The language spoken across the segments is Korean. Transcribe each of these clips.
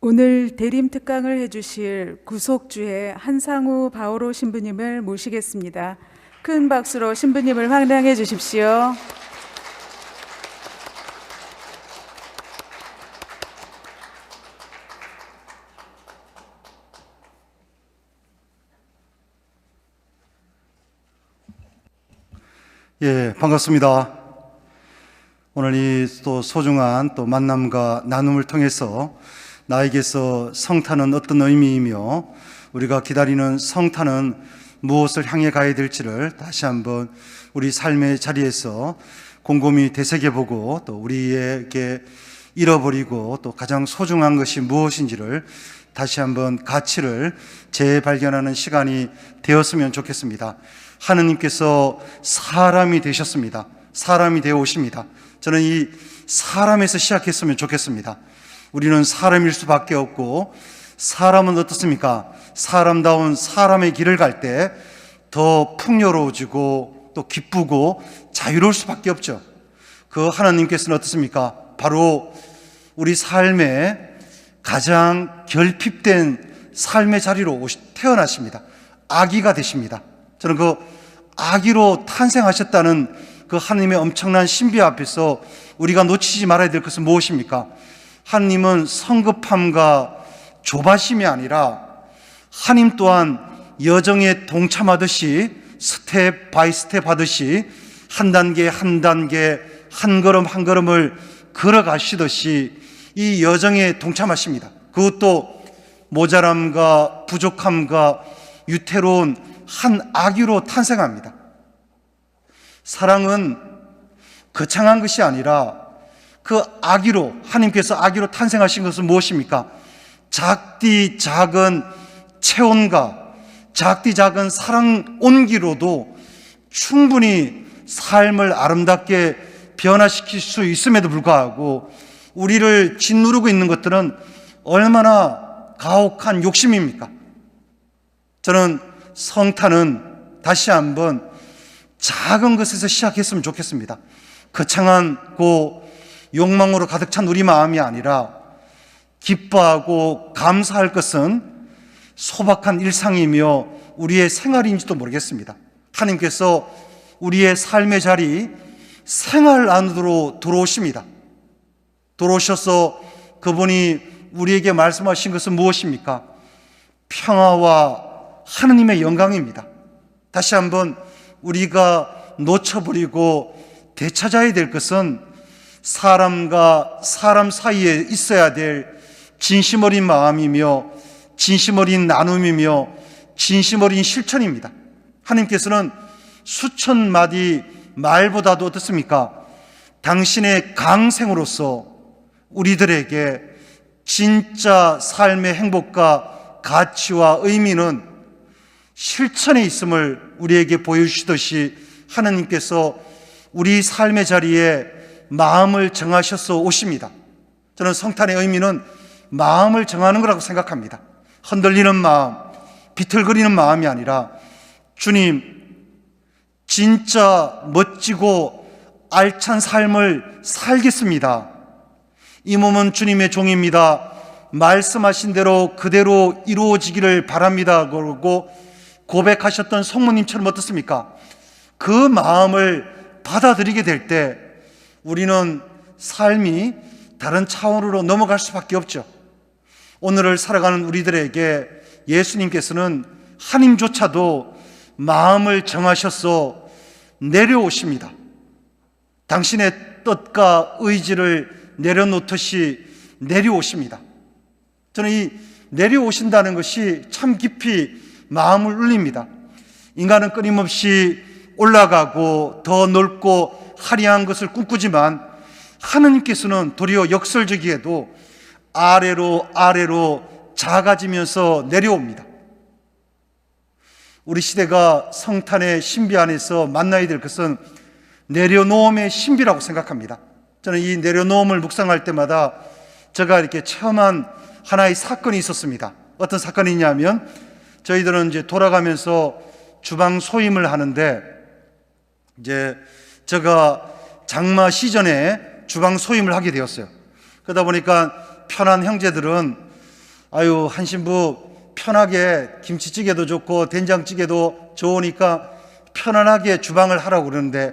오늘 대림 특강을 해주실 구속주의 한상우 바오로 신부님을 모시겠습니다. 큰 박수로 신부님을 환영해 주십시오. 반갑습니다. 오늘 이 또 소중한 또 만남과 나눔을 통해서 나에게서 성탄은 어떤 의미이며 우리가 기다리는 성탄은 무엇을 향해 가야 될지를 다시 한번 우리 삶의 자리에서 곰곰이 되새겨보고 또 우리에게 잃어버리고 또 가장 소중한 것이 무엇인지를 다시 한번 가치를 재발견하는 시간이 되었으면 좋겠습니다. 하느님께서 사람이 되셨습니다. 사람이 되어 오십니다. 저는 이 사람에서 시작했으면 좋겠습니다. 우리는 사람일 수밖에 없고, 사람은 어떻습니까? 사람다운 사람의 길을 갈 때 더 풍요로워지고 또 기쁘고 자유로울 수밖에 없죠. 그 하나님께서는 어떻습니까? 바로 우리 삶에 가장 결핍된 삶의 자리로 태어나십니다. 아기가 되십니다. 저는 그 아기로 탄생하셨다는 그 하나님의 엄청난 신비 앞에서 우리가 놓치지 말아야 될 것은 무엇입니까? 하나님은 성급함과 조바심이 아니라 하나님 또한 여정에 동참하듯이 스텝 바이 스텝 하듯이 한 단계 한 단계 한 걸음 한 걸음을 걸어가시듯이 이 여정에 동참하십니다. 그것도 모자람과 부족함과 유태로운 한 아기로 탄생합니다. 사랑은 거창한 것이 아니라 그 아기로, 하나님께서 아기로 탄생하신 것은 무엇입니까? 작디 작은 체온과 작디 작은 사랑 온기로도 충분히 삶을 아름답게 변화시킬 수 있음에도 불구하고 우리를 짓누르고 있는 것들은 얼마나 가혹한 욕심입니까? 저는 성탄은 다시 한번 작은 것에서 시작했으면 좋겠습니다. 거창한 욕망으로 가득 찬 우리 마음이 아니라 기뻐하고 감사할 것은 소박한 일상이며 우리의 생활인지도 모르겠습니다. 하나님께서 우리의 삶의 자리, 생활 안으로 들어오십니다. 들어오셔서 그분이 우리에게 말씀하신 것은 무엇입니까? 평화와 하느님의 영광입니다. 다시 한번 우리가 놓쳐버리고 되찾아야 될 것은 사람과 사람 사이에 있어야 될 진심 어린 마음이며 진심 어린 나눔이며 진심 어린 실천입니다. 하나님께서는 수천 마디 말보다도 어떻습니까? 당신의 강생으로서 우리들에게 진짜 삶의 행복과 가치와 의미는 실천에 있음을 우리에게 보여주시듯이 하나님께서 우리 삶의 자리에 마음을 정하셔서 오십니다. 저는 성탄의 의미는 마음을 정하는 거라고 생각합니다. 흔들리는 마음, 비틀거리는 마음이 아니라 주님, 진짜 멋지고 알찬 삶을 살겠습니다. 이 몸은 주님의 종입니다. 말씀하신 대로 그대로 이루어지기를 바랍니다. 그러고 고백하셨던 성모님처럼 어떻습니까? 그 마음을 받아들이게 될 때 우리는 삶이 다른 차원으로 넘어갈 수밖에 없죠. 오늘을 살아가는 우리들에게 예수님께서는 하나님조차도 마음을 정하셔서 내려오십니다. 당신의 뜻과 의지를 내려놓듯이 내려오십니다. 저는 이 내려오신다는 것이 참 깊이 마음을 울립니다. 인간은 끊임없이 올라가고 더 넓고 화려한 것을 꿈꾸지만 하느님께서는 도리어 역설적이게도 아래로 작아지면서 내려옵니다. 우리 시대가 성탄의 신비 안에서 만나야 될 것은 내려놓음의 신비라고 생각합니다. 저는 이 내려놓음을 묵상할 때마다 제가 이렇게 체험한 하나의 사건이 있었습니다. 어떤 사건이냐면 저희들은 이제 돌아가면서 주방 소임을 하는데 이제 제가 장마 시즌에 주방 소임을 하게 되었어요. 그러다 보니까 편한 형제들은 아유, 한 신부 편하게 김치찌개도 좋고 된장찌개도 좋으니까 편안하게 주방을 하라고 그러는데,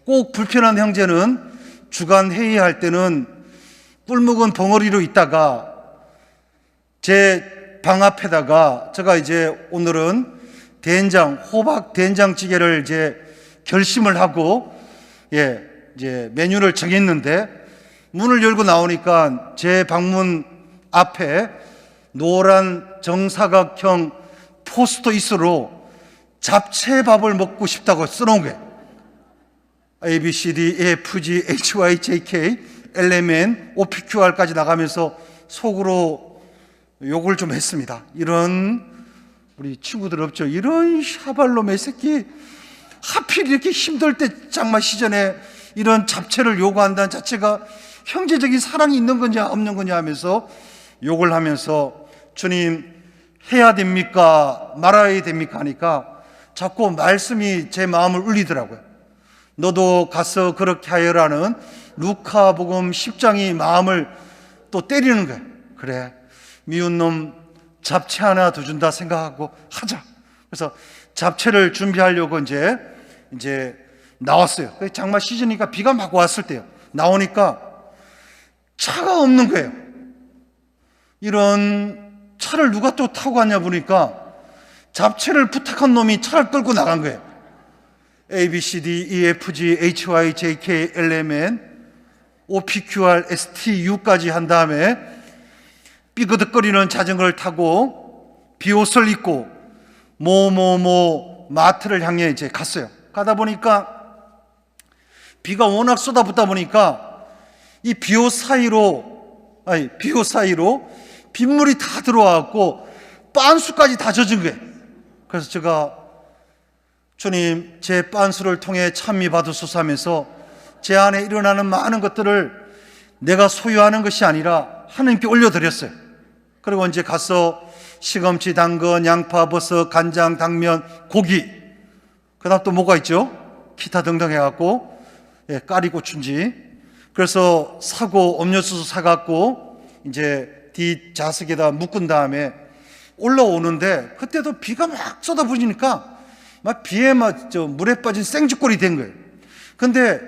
꼭 불편한 형제는 주간 회의할 때는 꿀묵은 벙어리로 있다가 제 방 앞에다가 제가 이제 오늘은 호박 된장찌개를 이제 결심을 하고 이제 메뉴를 정했는데, 문을 열고 나오니까 제 방문 앞에 노란 정사각형 포스트잇으로 잡채밥을 먹고 싶다고 써놓은 거예요. A, B, C, D, E, F, G, H, Y, J, K, L, M, N, O, P, Q, R까지 나가면서 속으로 욕을 좀 했습니다. 이런 우리 친구들 없죠? 이런 샤발놈의 새끼, 하필 이렇게 힘들 때 장마 시즌에 이런 잡채를 요구한다는 자체가 형제적인 사랑이 있는 거냐 없는 거냐 하면서 욕을 하면서, 주님 해야 됩니까 말아야 됩니까 하니까 자꾸 말씀이 제 마음을 울리더라고요. 너도 가서 그렇게 하여라는 루카복음 10장이 마음을 또 때리는 거예요. 그래, 미운 놈 잡채 하나 더 준다 생각하고 하자. 그래서 잡채를 준비하려고 이제 나왔어요. 장마 시즌이니까 비가 막 왔을 때요. 나오니까 차가 없는 거예요. 이런 차를 누가 또 타고 갔냐 보니까 잡채를 부탁한 놈이 차를 끌고 나간 거예요. A, B, C, D, E, F, G, H, Y, J, K, L, M, N, O, P, Q, R, S, T, U까지 한 다음에 삐그덕거리는 자전거를 타고 비옷을 입고 마트를 향해 이제 갔어요. 가다 보니까 비가 워낙 쏟아붓다 보니까 이 비옷 사이로 빗물이 다 들어와갖고 빤수까지 다 젖은 거예요. 그래서 제가, 주님 제 빤수를 통해 찬미 받으소서 하면서 제 안에 일어나는 많은 것들을 내가 소유하는 것이 아니라 하나님께 올려드렸어요. 그리고 이제 가서 시금치, 당근, 양파, 버섯, 간장, 당면, 고기, 그 다음 또 뭐가 있죠? 기타 등등 해갖고, 까리고추인지, 그래서 사고 음료수 사갖고 이제 뒷좌석에다 묶은 다음에 올라오는데, 그때도 비가 막 쏟아부으니까 막 비에 물에 빠진 생쥐꼴이 된 거예요. 근데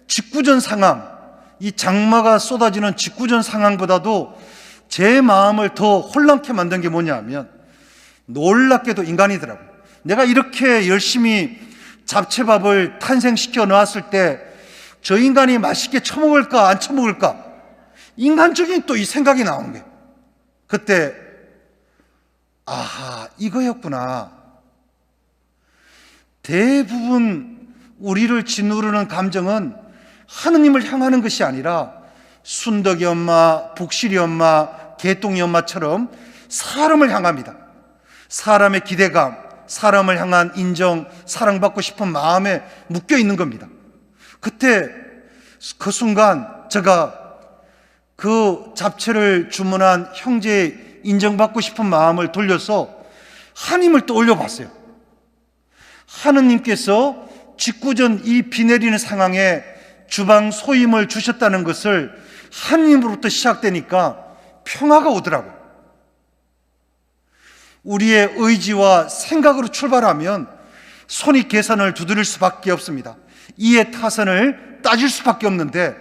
직구전 상황, 이 장마가 쏟아지는 직구전 상황보다도 제 마음을 더 혼란케 만든 게 뭐냐 하면, 놀랍게도 인간이더라고요. 내가 이렇게 열심히 잡채밥을 탄생시켜 놓았을 때 저 인간이 맛있게 처먹을까 안 처먹을까, 인간적인 또 이 생각이 나오는 거예요. 그때 아하, 이거였구나. 대부분 우리를 짓누르는 감정은 하느님을 향하는 것이 아니라 순덕이 엄마, 북실이 엄마, 개똥이 엄마처럼 사람을 향합니다. 사람의 기대감, 사람을 향한 인정, 사랑받고 싶은 마음에 묶여 있는 겁니다. 그때 그 순간 제가 그 잡채를 주문한 형제의 인정받고 싶은 마음을 돌려서 하나님을 떠올려 봤어요. 하느님께서 직구전 이 비 내리는 상황에 주방 소임을 주셨다는 것을 하느님으로부터 시작되니까 평화가 오더라고요. 우리의 의지와 생각으로 출발하면 손익계산을 두드릴 수밖에 없습니다. 이해 타산을 따질 수밖에 없는데,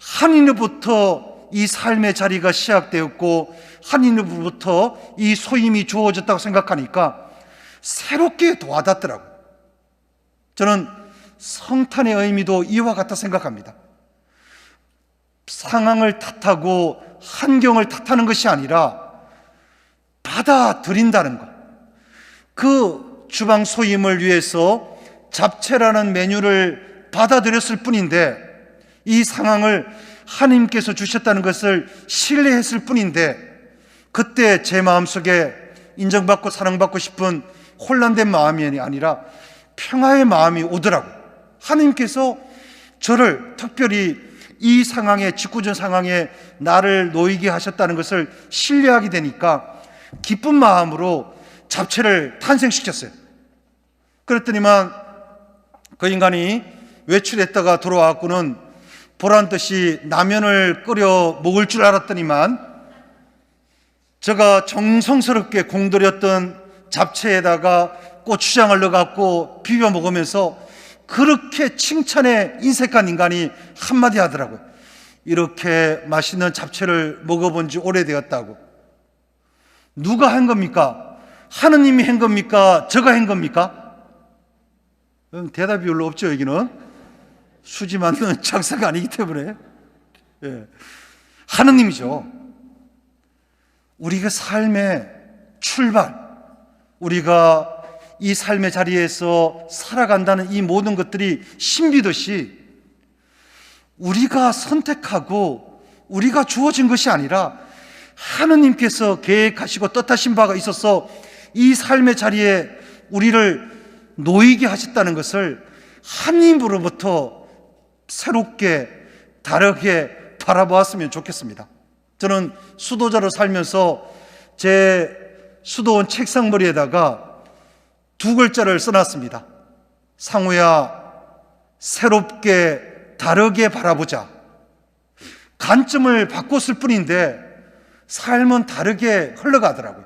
하느님으로부터 이 삶의 자리가 시작되었고 하느님으로부터 이 소임이 주어졌다고 생각하니까 새롭게 와닿더라고요. 저는 성탄의 의미도 이와 같다 생각합니다. 상황을 탓하고 환경을 탓하는 것이 아니라 받아들인다는 것. 그 주방 소임을 위해서 잡채라는 메뉴를 받아들였을 뿐인데, 이 상황을 하나님께서 주셨다는 것을 신뢰했을 뿐인데, 그때 제 마음속에 인정받고 사랑받고 싶은 혼란된 마음이 아니라 평화의 마음이 오더라고요. 하나님께서 저를 특별히 이 상황에, 직구전 상황에 나를 놓이게 하셨다는 것을 신뢰하게 되니까 기쁜 마음으로 잡채를 탄생시켰어요. 그랬더니만 그 인간이 외출했다가 돌아와갖고는 보란듯이 라면을 끓여 먹을 줄 알았더니만 제가 정성스럽게 공들였던 잡채에다가 고추장을 넣어갖고 비벼 먹으면서 그렇게 칭찬에 인색한 인간이 한마디 하더라고요. 이렇게 맛있는 잡채를 먹어본 지 오래되었다고. 누가 한 겁니까? 하느님이 한 겁니까? 제가 한 겁니까? 대답이 별로 없죠. 여기는 수지 맞는 장사가 아니기 때문에. 예. 하느님이죠. 우리가 삶의 출발, 우리가 이 삶의 자리에서 살아간다는 이 모든 것들이 신비듯이 우리가 선택하고 우리가 주어진 것이 아니라 하느님께서 계획하시고 뜻하신 바가 있어서 이 삶의 자리에 우리를 놓이게 하셨다는 것을 하느님으로부터 새롭게 다르게 바라보았으면 좋겠습니다. 저는 수도자로 살면서 제 수도원 책상머리에다가 두 글자를 써놨습니다. 상우야, 새롭게 다르게 바라보자. 관점을 바꿨을 뿐인데 삶은 다르게 흘러가더라고요.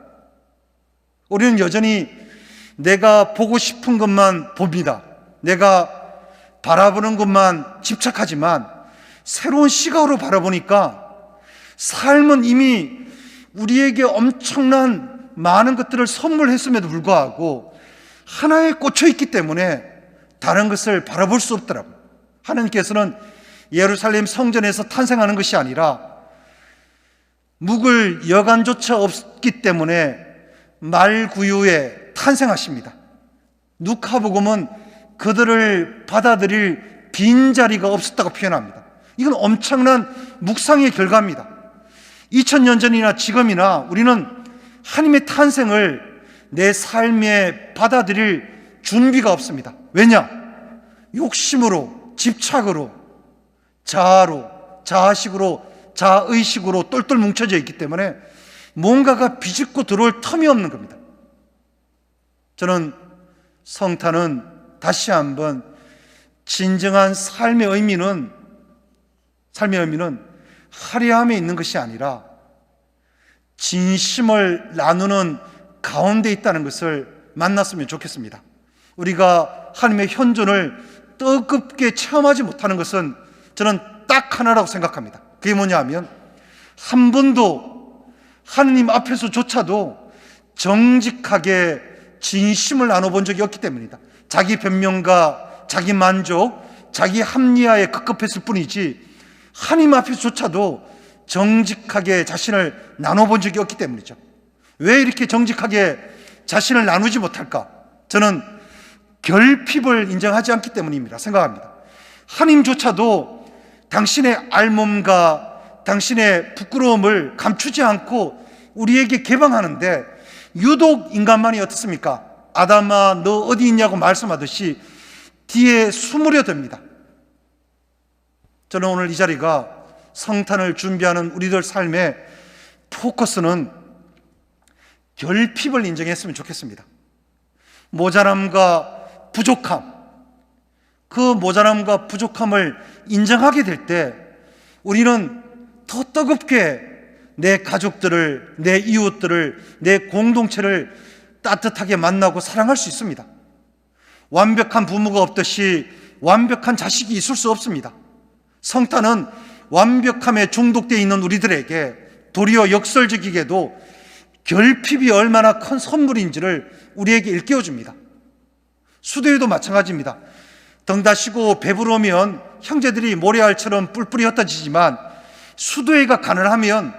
우리는 여전히 내가 보고 싶은 것만 봅니다. 내가 바라보는 것만 집착하지만 새로운 시각으로 바라보니까 삶은 이미 우리에게 엄청난 많은 것들을 선물했음에도 불구하고 하나에 꽂혀 있기 때문에 다른 것을 바라볼 수 없더라고요. 하나님께서는 예루살렘 성전에서 탄생하는 것이 아니라 묵을 여간조차 없기 때문에 말구유에 탄생하십니다. 누가복음은 그들을 받아들일 빈자리가 없었다고 표현합니다. 이건 엄청난 묵상의 결과입니다. 2000년 전이나 지금이나 우리는 하나님의 탄생을 내 삶에 받아들일 준비가 없습니다. 왜냐? 욕심으로, 집착으로, 자아로, 자아식으로, 자의식으로 똘똘 뭉쳐져 있기 때문에 뭔가가 비집고 들어올 텀이 없는 겁니다. 저는 성탄은 다시 한번 진정한 삶의 의미는 화려함에 있는 것이 아니라 진심을 나누는 가운데 있다는 것을 만났으면 좋겠습니다. 우리가 하나님의 현존을 뜨겁게 체험하지 못하는 것은 저는 딱 하나라고 생각합니다. 그게 뭐냐 하면 한 번도 하나님 앞에서조차도 정직하게 진심을 나눠본 적이 없기 때문이다. 자기 변명과 자기 만족, 자기 합리화에 급급했을 뿐이지 하나님 앞에서조차도 정직하게 자신을 나눠본 적이 없기 때문이죠. 왜 이렇게 정직하게 자신을 나누지 못할까? 저는 결핍을 인정하지 않기 때문입니다. 생각합니다. 하나님조차도 당신의 알몸과 당신의 부끄러움을 감추지 않고 우리에게 개방하는데 유독 인간만이 어떻습니까? 아담아 너 어디 있냐고 말씀하듯이 뒤에 숨으려 듭니다. 저는 오늘 이 자리가 성탄을 준비하는 우리들 삶의 포커스는 결핍을 인정했으면 좋겠습니다. 모자람과 부족함, 그 모자람과 부족함을 인정하게 될 때 우리는 더 뜨겁게 내 가족들을, 내 이웃들을, 내 공동체를 따뜻하게 만나고 사랑할 수 있습니다. 완벽한 부모가 없듯이 완벽한 자식이 있을 수 없습니다. 성탄은 완벽함에 중독되어 있는 우리들에게 도리어 역설적이게도 결핍이 얼마나 큰 선물인지를 우리에게 일깨워줍니다. 수도에도 마찬가지입니다. 등 다시고 배부르면 형제들이 모래알처럼 뿔뿔이 흩어지지만 수도회가 가난하면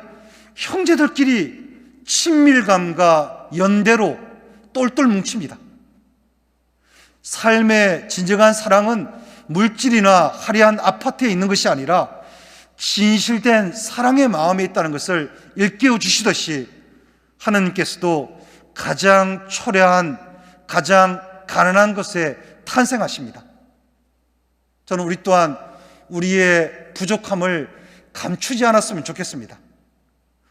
형제들끼리 친밀감과 연대로 똘똘 뭉칩니다. 삶의 진정한 사랑은 물질이나 화려한 아파트에 있는 것이 아니라 진실된 사랑의 마음에 있다는 것을 일깨워 주시듯이 하나님께서도 가장 초라한, 가장 가난한 것에 탄생하십니다. 저는 우리 또한 우리의 부족함을 감추지 않았으면 좋겠습니다.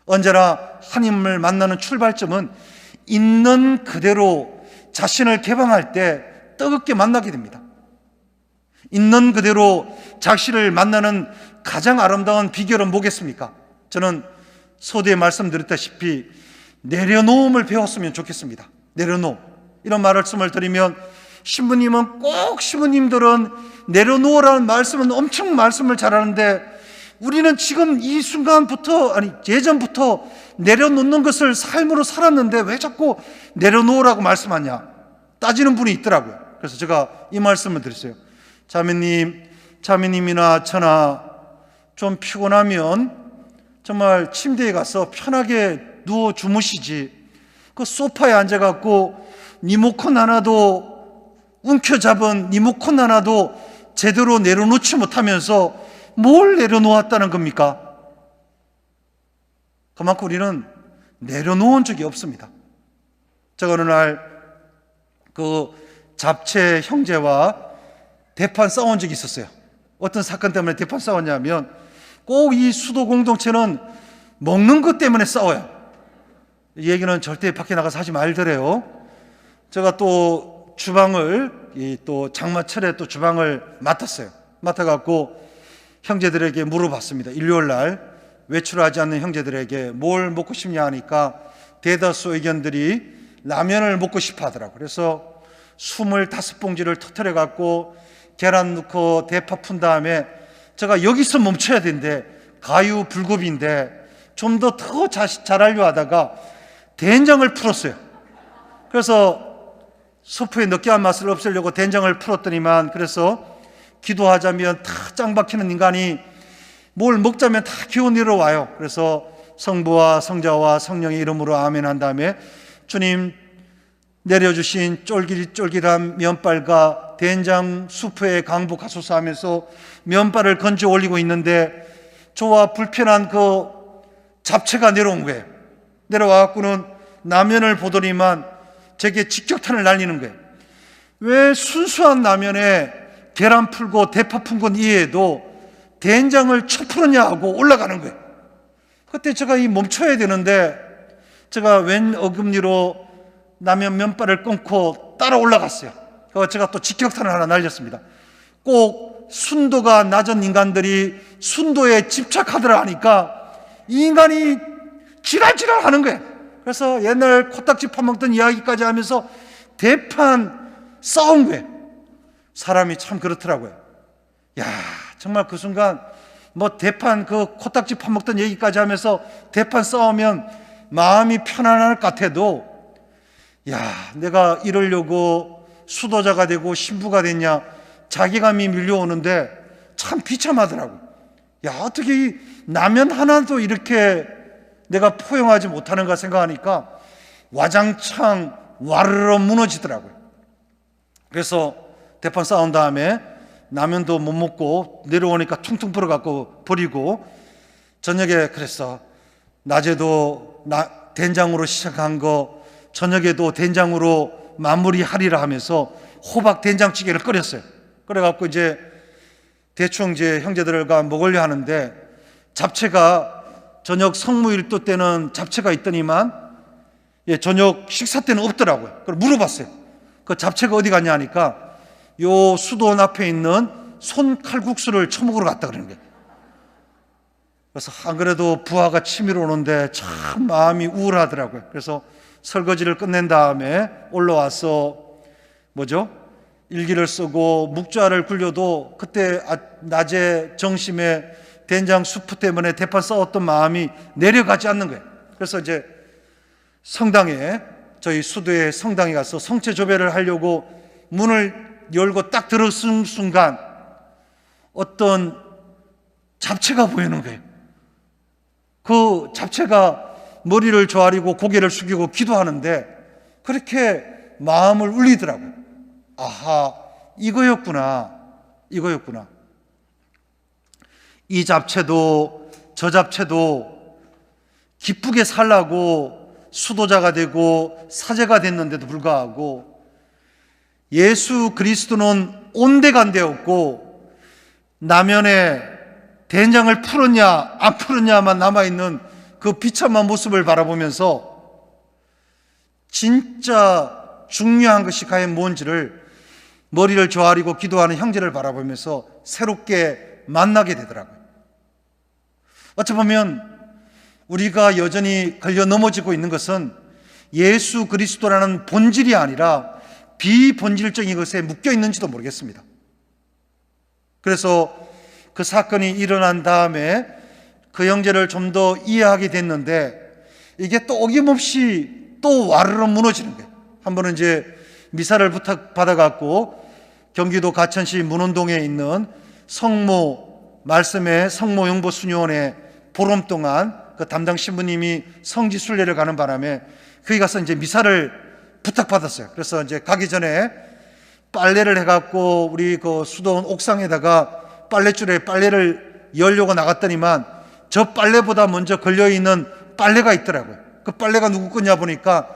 언제나 하나님을 만나는 출발점은 있는 그대로 자신을 개방할 때 뜨겁게 만나게 됩니다. 있는 그대로 자신을 만나는 가장 아름다운 비결은 뭐겠습니까? 저는 서두에 말씀드렸다시피 내려놓음을 배웠으면 좋겠습니다. 내려놓음. 이런 말씀을 드리면 신부님은 꼭 신부님들은 내려놓으라는 말씀은 엄청 말씀을 잘하는데 우리는 지금 이 순간부터 아니 예전부터 내려놓는 것을 삶으로 살았는데 왜 자꾸 내려놓으라고 말씀하냐 따지는 분이 있더라고요. 그래서 제가 이 말씀을 드렸어요. 자매님이나 저나 좀 피곤하면 정말 침대에 가서 편하게 누워 주무시지 그 소파에 앉아갖고 리모컨 하나도 움켜잡은 리모컨 하나도 제대로 내려놓지 못하면서 뭘 내려놓았다는 겁니까? 그만큼 우리는 내려놓은 적이 없습니다. 제가 어느 날 그 잡채 형제와 대판 싸운 적이 있었어요. 어떤 사건 때문에 대판 싸웠냐면 꼭 이 수도 공동체는 먹는 것 때문에 싸워요. 이 얘기는 절대 밖에 나가서 하지 말더래요. 제가 또 주방을 또 장마철에 또 주방을 맡았어요. 맡아갖고 형제들에게 물어봤습니다. 일요일 날 외출하지 않는 형제들에게 뭘 먹고 싶냐 하니까 대다수 의견들이 라면을 먹고 싶어 하더라고요. 그래서 25봉지를 터뜨려 갖고 계란 넣고 대파 푼 다음에 제가 여기서 멈춰야 되는데 가유 불급인데 좀 더 잘하려 하다가 된장을 풀었어요. 그래서 소프의 느끼한 맛을 없애려고 된장을 풀었더니만 그래서 기도하자면 다 짱 박히는 인간이 뭘 먹자면 다 기어 내려와요. 그래서 성부와 성자와 성령의 이름으로 아멘 한 다음에 주님 내려주신 쫄깃쫄깃한 면발과 된장 수프에 강복하소서 하면서 면발을 건져 올리고 있는데 저와 불편한 그 잡채가 내려온 거예요. 내려와갖고는 라면을 보더니만 제게 직격탄을 날리는 거예요. 왜 순수한 라면에 계란 풀고 대파 푼 건 이해해도 된장을 쳐 풀었냐 하고 올라가는 거예요. 그때 제가 멈춰야 되는데 제가 웬 어금니로 라면 면발을 끊고 따라 올라갔어요. 그래서 제가 또 직격탄을 하나 날렸습니다. 꼭 순도가 낮은 인간들이 순도에 집착하더라 하니까 이 인간이 지랄지랄 하는 거예요. 그래서 옛날 코딱지 파먹던 이야기까지 하면서 대판 싸운 거예요. 사람이 참 그렇더라고요. 야, 정말 그 순간 뭐 대판 그 코딱지 파먹던 얘기까지 하면서 대판 싸우면 마음이 편안할 것 같아도 야, 내가 이러려고 수도자가 되고 신부가 됐냐 자괴감이 밀려오는데 참 비참하더라고요. 야, 어떻게 이 라면 하나도 이렇게 내가 포용하지 못하는가 생각하니까 와장창 와르르 무너지더라고요. 그래서 대판 싸운 다음에 라면도 못 먹고 내려오니까 퉁퉁 불어갖고 버리고 저녁에 그랬어. 낮에도 된장으로 시작한 거 저녁에도 된장으로 마무리하리라 하면서 호박 된장찌개를 끓였어요. 그래갖고 이제 대충 이제 형제들과 먹으려 하는데 잡채가 저녁 성무일도 때는 잡채가 있더니만 저녁 식사 때는 없더라고요. 그래서 물어봤어요. 그 잡채가 어디 갔냐 하니까 요 수도원 앞에 있는 손칼국수를 처먹으러 갔다 그러는 거예요. 그래서 안 그래도 부하가 치밀어 오는데 참 마음이 우울하더라고요. 그래서 설거지를 끝낸 다음에 올라와서 일기를 쓰고 묵좌를 굴려도 그때 낮에 정심에 된장 수프 때문에 대판 싸웠던 마음이 내려가지 않는 거예요. 그래서 이제 성당에 저희 수도의 성당에 가서 성체 조배를 하려고 문을 열고 딱 들어선 순간 어떤 잡채가 보이는 거예요. 그 잡채가 머리를 조아리고 고개를 숙이고 기도하는데 그렇게 마음을 울리더라고요. 아하, 이거였구나. 이 잡채도 저 잡채도 기쁘게 살라고 수도자가 되고 사제가 됐는데도 불구하고 예수 그리스도는 온데간데없고 라면에 된장을 풀었냐 안 풀었냐만 남아있는 그 비참한 모습을 바라보면서 진짜 중요한 것이 과연 뭔지를 머리를 조아리고 기도하는 형제를 바라보면서 새롭게 만나게 되더라고요. 어찌 보면 우리가 여전히 걸려 넘어지고 있는 것은 예수 그리스도라는 본질이 아니라 비본질적인 것에 묶여 있는지도 모르겠습니다. 그래서 그 사건이 일어난 다음에 그 형제를 좀 더 이해하게 됐는데, 이게 또 어김없이 또 와르르 무너지는 거예요. 한 번은 이제 미사를 부탁받아갖고 경기도 가천시 문원동에 있는 성모 말씀의 성모 영보 수녀원에 보름 동안 그 담당 신부님이 성지 순례를 가는 바람에 거기 가서 이제 미사를 부탁받았어요. 그래서 이제 가기 전에 빨래를 해갖고 우리 그 수도원 옥상에다가 빨랫줄에 빨래를 열려고 나갔더니만 저 빨래보다 먼저 걸려있는 빨래가 있더라고요. 그 빨래가 누구 거냐 보니까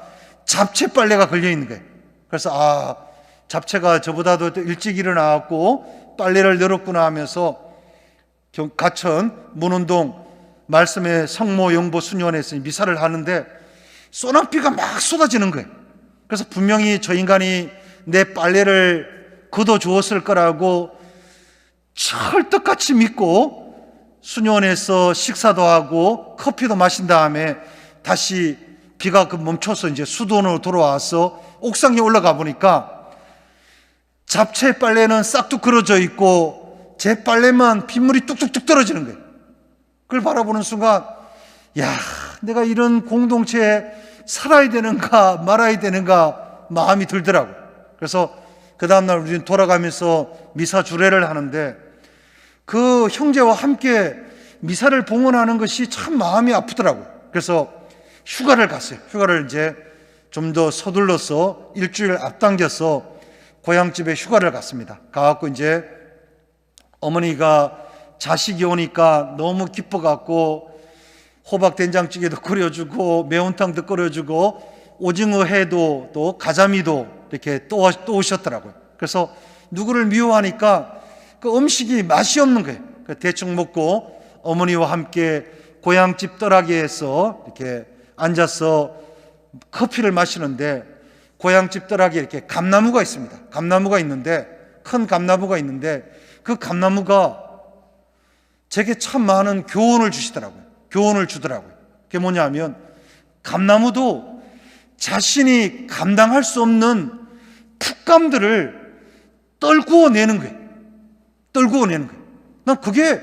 잡채 빨래가 걸려있는 거예요. 그래서 잡채가 저보다도 일찍 일어나갖고 빨래를 열었구나 하면서 가천 문운동 말씀의 성모 영보 수녀원에서 미사를 하는데 소낙비가 막 쏟아지는 거예요. 그래서 분명히 저 인간이 내 빨래를 걷어주었을 거라고 철떡같이 믿고 수녀원에서 식사도 하고 커피도 마신 다음에 다시 비가 멈춰서 이제 수도원으로 돌아와서 옥상에 올라가 보니까 잡채 빨래는 싹둑 걸어져 있고 제 빨래만 빗물이 뚝뚝뚝 떨어지는 거예요. 그걸 바라보는 순간, 야, 내가 이런 공동체에 살아야 되는가 말아야 되는가 마음이 들더라고요. 그래서 그 다음날 우리는 돌아가면서 미사 주례를 하는데 그 형제와 함께 미사를 봉헌하는 것이 참 마음이 아프더라고요. 그래서 휴가를 갔어요. 휴가를 이제 좀 더 서둘러서 일주일 앞당겨서 고향집에 휴가를 갔습니다. 가갖고 이제 어머니가 자식이 오니까 너무 기뻐갖고 호박 된장찌개도 끓여주고 매운탕도 끓여주고 오징어 회도 또 가자미도 이렇게 또 오셨더라고요. 그래서 누구를 미워하니까 그 음식이 맛이 없는 거예요. 대충 먹고 어머니와 함께 고향집 떠라기에서 이렇게 앉아서 커피를 마시는데 고향집 떠라기에 이렇게 감나무가 있습니다. 감나무가 있는데 큰 감나무가 있는데 그 감나무가 제게 참 많은 교훈을 주시더라고요. 교훈을 주더라고요. 그게 뭐냐면 감나무도 자신이 감당할 수 없는 풋감들을 떨구어내는 거예요. 떨구어내는 거예요. 난 그게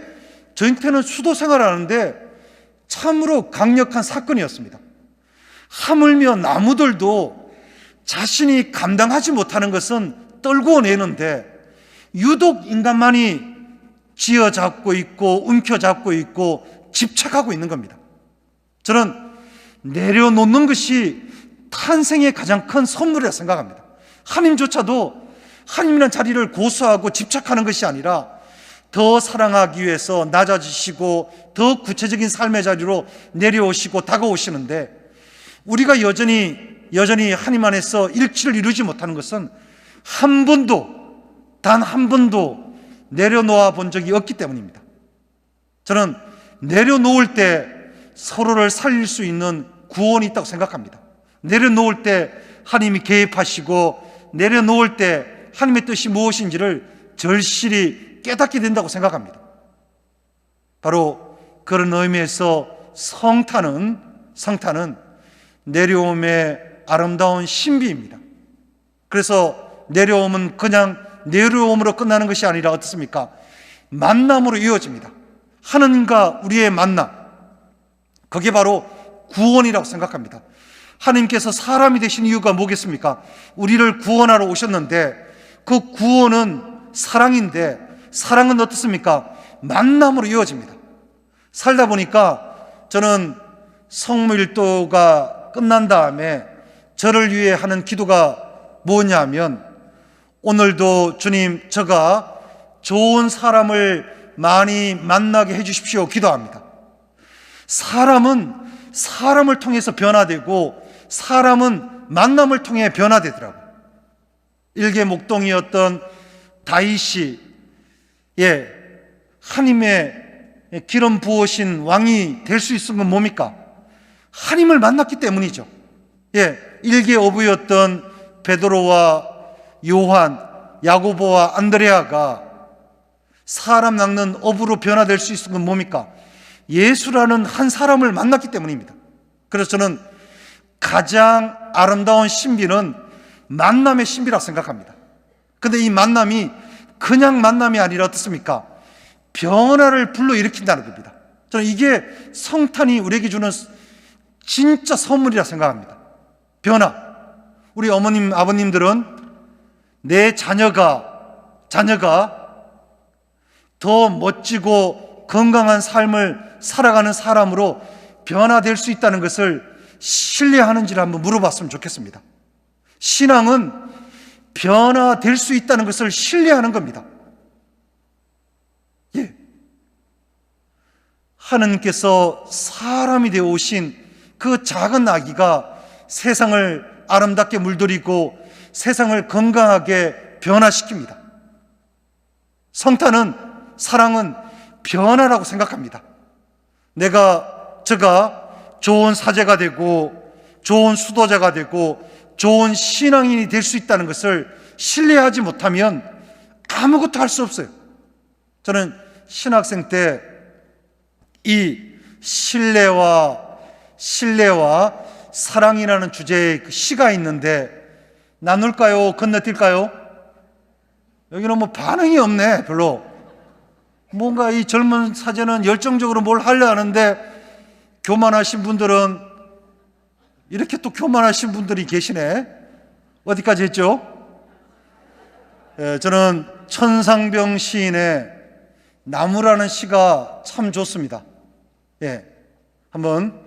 저한테는 수도 생활하는데 참으로 강력한 사건이었습니다. 하물며 나무들도 자신이 감당하지 못하는 것은 떨구어내는데 유독 인간만이 쥐어잡고 있고 움켜잡고 있고 집착하고 있는 겁니다. 저는 내려놓는 것이 탄생의 가장 큰 선물이라 생각합니다. 하나님조차도 하나님이라는 자리를 고수하고 집착하는 것이 아니라 더 사랑하기 위해서 낮아지시고 더 구체적인 삶의 자리로 내려오시고 다가오시는데 우리가 여전히 하나님 안에서 일치를 이루지 못하는 것은 한 번도 단 한 번도 내려놓아 본 적이 없기 때문입니다. 저는 내려놓을 때 서로를 살릴 수 있는 구원이 있다고 생각합니다. 내려놓을 때 하나님이 개입하시고 내려놓을 때 하나님의 뜻이 무엇인지를 절실히 깨닫게 된다고 생각합니다. 바로 그런 의미에서 성탄은 내려옴의 아름다운 신비입니다. 그래서 내려옴은 그냥 내려옴으로 끝나는 것이 아니라 어떻습니까? 만남으로 이어집니다. 하나님과 우리의 만남, 그게 바로 구원이라고 생각합니다. 하나님께서 사람이 되신 이유가 뭐겠습니까? 우리를 구원하러 오셨는데 그 구원은 사랑인데 사랑은 어떻습니까? 만남으로 이어집니다. 살다 보니까 저는 성모일도가 끝난 다음에 저를 위해 하는 기도가 뭐냐면 오늘도 주님 제가 좋은 사람을 많이 만나게 해주십시오 기도합니다. 사람은 사람을 통해서 변화되고 사람은 만남을 통해 변화되더라고요. 일개 목동이었던 다윗이 하나님의 기름 부으신 왕이 될 수 있은 건 뭡니까? 하나님을 만났기 때문이죠. 일개 어부였던 베드로와 요한, 야고보와 안드레아가 사람 낚는 어부로 변화될 수 있는 건 뭡니까? 예수라는 한 사람을 만났기 때문입니다. 그래서 저는 가장 아름다운 신비는 만남의 신비라 생각합니다. 근데 이 만남이 그냥 만남이 아니라 어떻습니까? 변화를 불러일으킨다는 겁니다. 저는 이게 성탄이 우리에게 주는 진짜 선물이라 생각합니다. 변화. 우리 어머님, 아버님들은 내 자녀가 더 멋지고 건강한 삶을 살아가는 사람으로 변화될 수 있다는 것을 신뢰하는지를 한번 물어봤으면 좋겠습니다. 신앙은 변화될 수 있다는 것을 신뢰하는 겁니다. 예. 하나님께서 사람이 되어 오신 그 작은 아기가 세상을 아름답게 물들이고 세상을 건강하게 변화시킵니다. 성탄은, 사랑은 변화라고 생각합니다. 제가 좋은 사제가 되고 좋은 수도자가 되고 좋은 신앙인이 될 수 있다는 것을 신뢰하지 못하면 아무것도 할 수 없어요. 저는 신학생 때 이 신뢰와 사랑이라는 주제의 그 시가 있는데 나눌까요? 건너뛸까요? 여기는 뭐 반응이 없네. 별로. 뭔가 이 젊은 사제는 열정적으로 뭘 하려 하는데 교만하신 분들은 이렇게 또 교만하신 분들이 계시네. 어디까지 했죠? 저는 천상병 시인의 나무라는 시가 참 좋습니다. 한번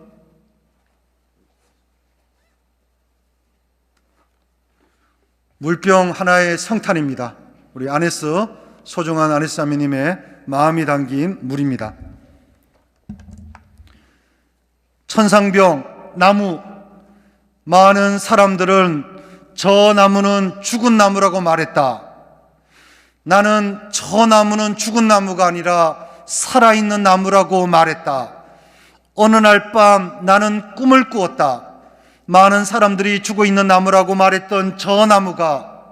물병 하나의 성탄입니다. 우리 아네스, 소중한 아네스 자매님의 마음이 담긴 물입니다. 천상병, 나무. 많은 사람들은 저 나무는 죽은 나무라고 말했다. 나는 저 나무는 죽은 나무가 아니라 살아있는 나무라고 말했다. 어느 날 밤 나는 꿈을 꾸었다. 많은 사람들이 죽어있는 나무라고 말했던 저 나무가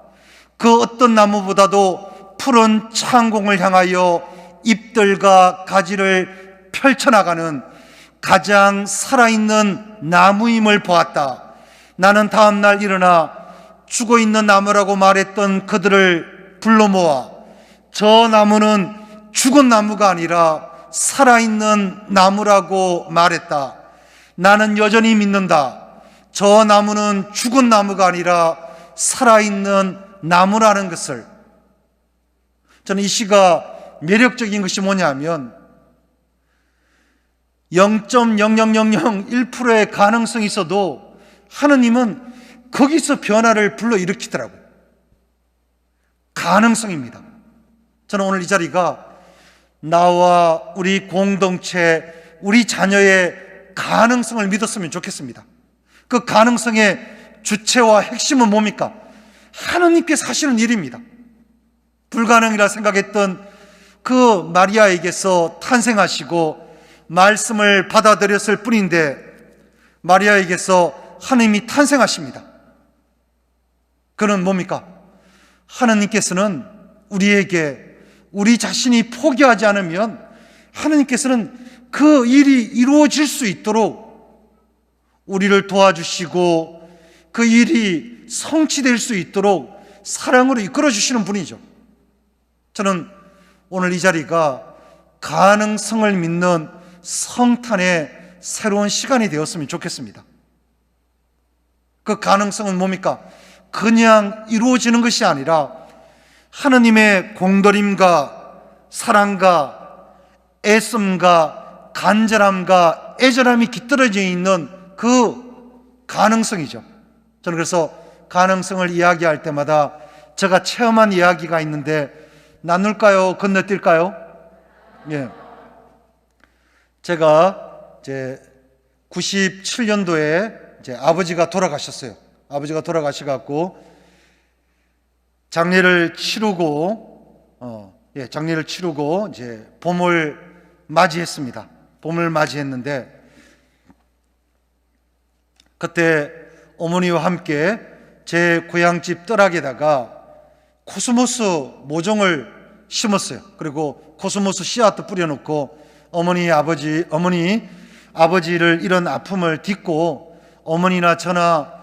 그 어떤 나무보다도 푸른 창공을 향하여 잎들과 가지를 펼쳐나가는 가장 살아있는 나무임을 보았다. 나는 다음날 일어나 죽어있는 나무라고 말했던 그들을 불러 모아 저 나무는 죽은 나무가 아니라 살아있는 나무라고 말했다. 나는 여전히 믿는다. 저 나무는 죽은 나무가 아니라 살아있는 나무라는 것을. 저는 이 시가 매력적인 것이 뭐냐면 0.0001%의 가능성이 있어도 하느님은 거기서 변화를 불러일으키더라고요. 가능성입니다. 저는 오늘 이 자리가 나와 우리 공동체, 우리 자녀의 가능성을 믿었으면 좋겠습니다. 그 가능성의 주체와 핵심은 뭡니까? 하느님께서 하시는 일입니다. 불가능이라 생각했던 그 마리아에게서 탄생하시고 말씀을 받아들였을 뿐인데 마리아에게서 하느님이 탄생하십니다. 그는 뭡니까? 하느님께서는 우리에게 우리 자신이 포기하지 않으면 하느님께서는 그 일이 이루어질 수 있도록 우리를 도와주시고 그 일이 성취될 수 있도록 사랑으로 이끌어 주시는 분이죠. 저는 오늘 이 자리가 가능성을 믿는 성탄의 새로운 시간이 되었으면 좋겠습니다. 그 가능성은 뭡니까? 그냥 이루어지는 것이 아니라 하느님의 공들임과 사랑과 애씀과 간절함과 애절함이 깃들어져 있는 그 가능성이죠. 저는 그래서 가능성을 이야기할 때마다 제가 체험한 이야기가 있는데 나눌까요? 건너뛸까요? 예. 제가 이제 97년도에 이제 아버지가 돌아가셨어요. 아버지가 돌아가셔갖고 장례를 치르고 이제 봄을 맞이했습니다. 봄을 맞이했는데 그때 어머니와 함께 제 고향집 떠락에다가 코스모스 모종을 심었어요. 그리고 코스모스 씨앗도 뿌려놓고 어머니, 아버지를 이런 아픔을 딛고 어머니나 저나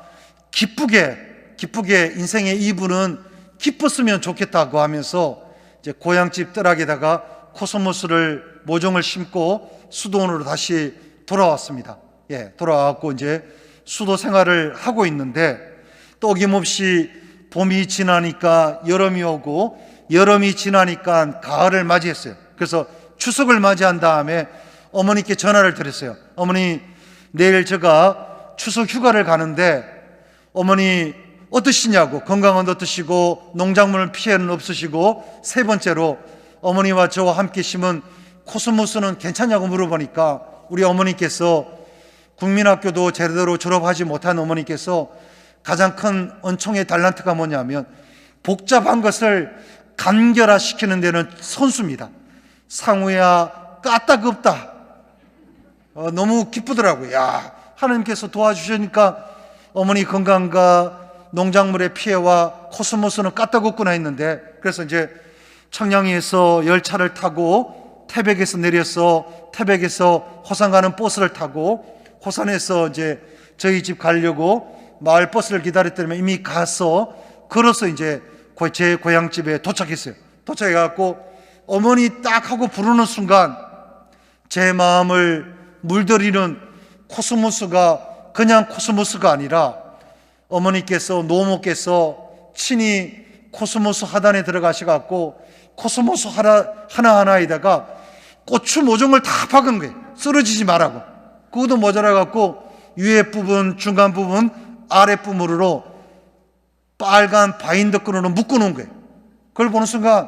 기쁘게 인생의 이분은 기뻤으면 좋겠다고 하면서 이제 고향집 떠락에다가 코스모스를 모종을 심고 수도원으로 다시 돌아왔습니다. 돌아왔고 이제 수도 생활을 하고 있는데 또 어김없이 봄이 지나니까 여름이 오고 여름이 지나니까 가을을 맞이했어요. 그래서 추석을 맞이한 다음에 어머니께 전화를 드렸어요. 어머니, 내일 제가 추석 휴가를 가는데 어머니 어떠시냐고, 건강은 어떠시고 농작물 피해는 없으시고, 세 번째로 어머니와 저와 함께 심은 코스모스는 괜찮냐고 물어보니까 우리 어머니께서 국민학교도 제대로 졸업하지 못한 어머니께서 가장 큰 은총의 달란트가 뭐냐면 복잡한 것을 간결화시키는 데는 선수입니다. 상우야 까딱없다. 너무 기쁘더라고요. 야, 하나님께서 도와주시니까 어머니 건강과 농작물의 피해와 코스모스는 까딱없구나 했는데, 그래서 이제 청량리에서 열차를 타고 태백에서 내려서 태백에서 호산 가는 버스를 타고 호산에서 이제 저희 집 가려고 마을 버스를 기다렸더니 이미 가서 걸어서 이제 제 고향집에 도착했어요. 도착해갖고 어머니 딱 하고 부르는 순간 제 마음을 물들이는 코스모스가 그냥 코스모스가 아니라 어머니께서, 노모께서 친히 코스모스 하단에 들어가셔갖고 코스모스 하나하나에다가 고추 모종을 다 박은 거예요. 쓰러지지 말라고. 그것도 모자라갖고 위에 부분, 중간 부분, 아래 부분으로 빨간 바인더 끈으로 묶어놓은 거예요. 그걸 보는 순간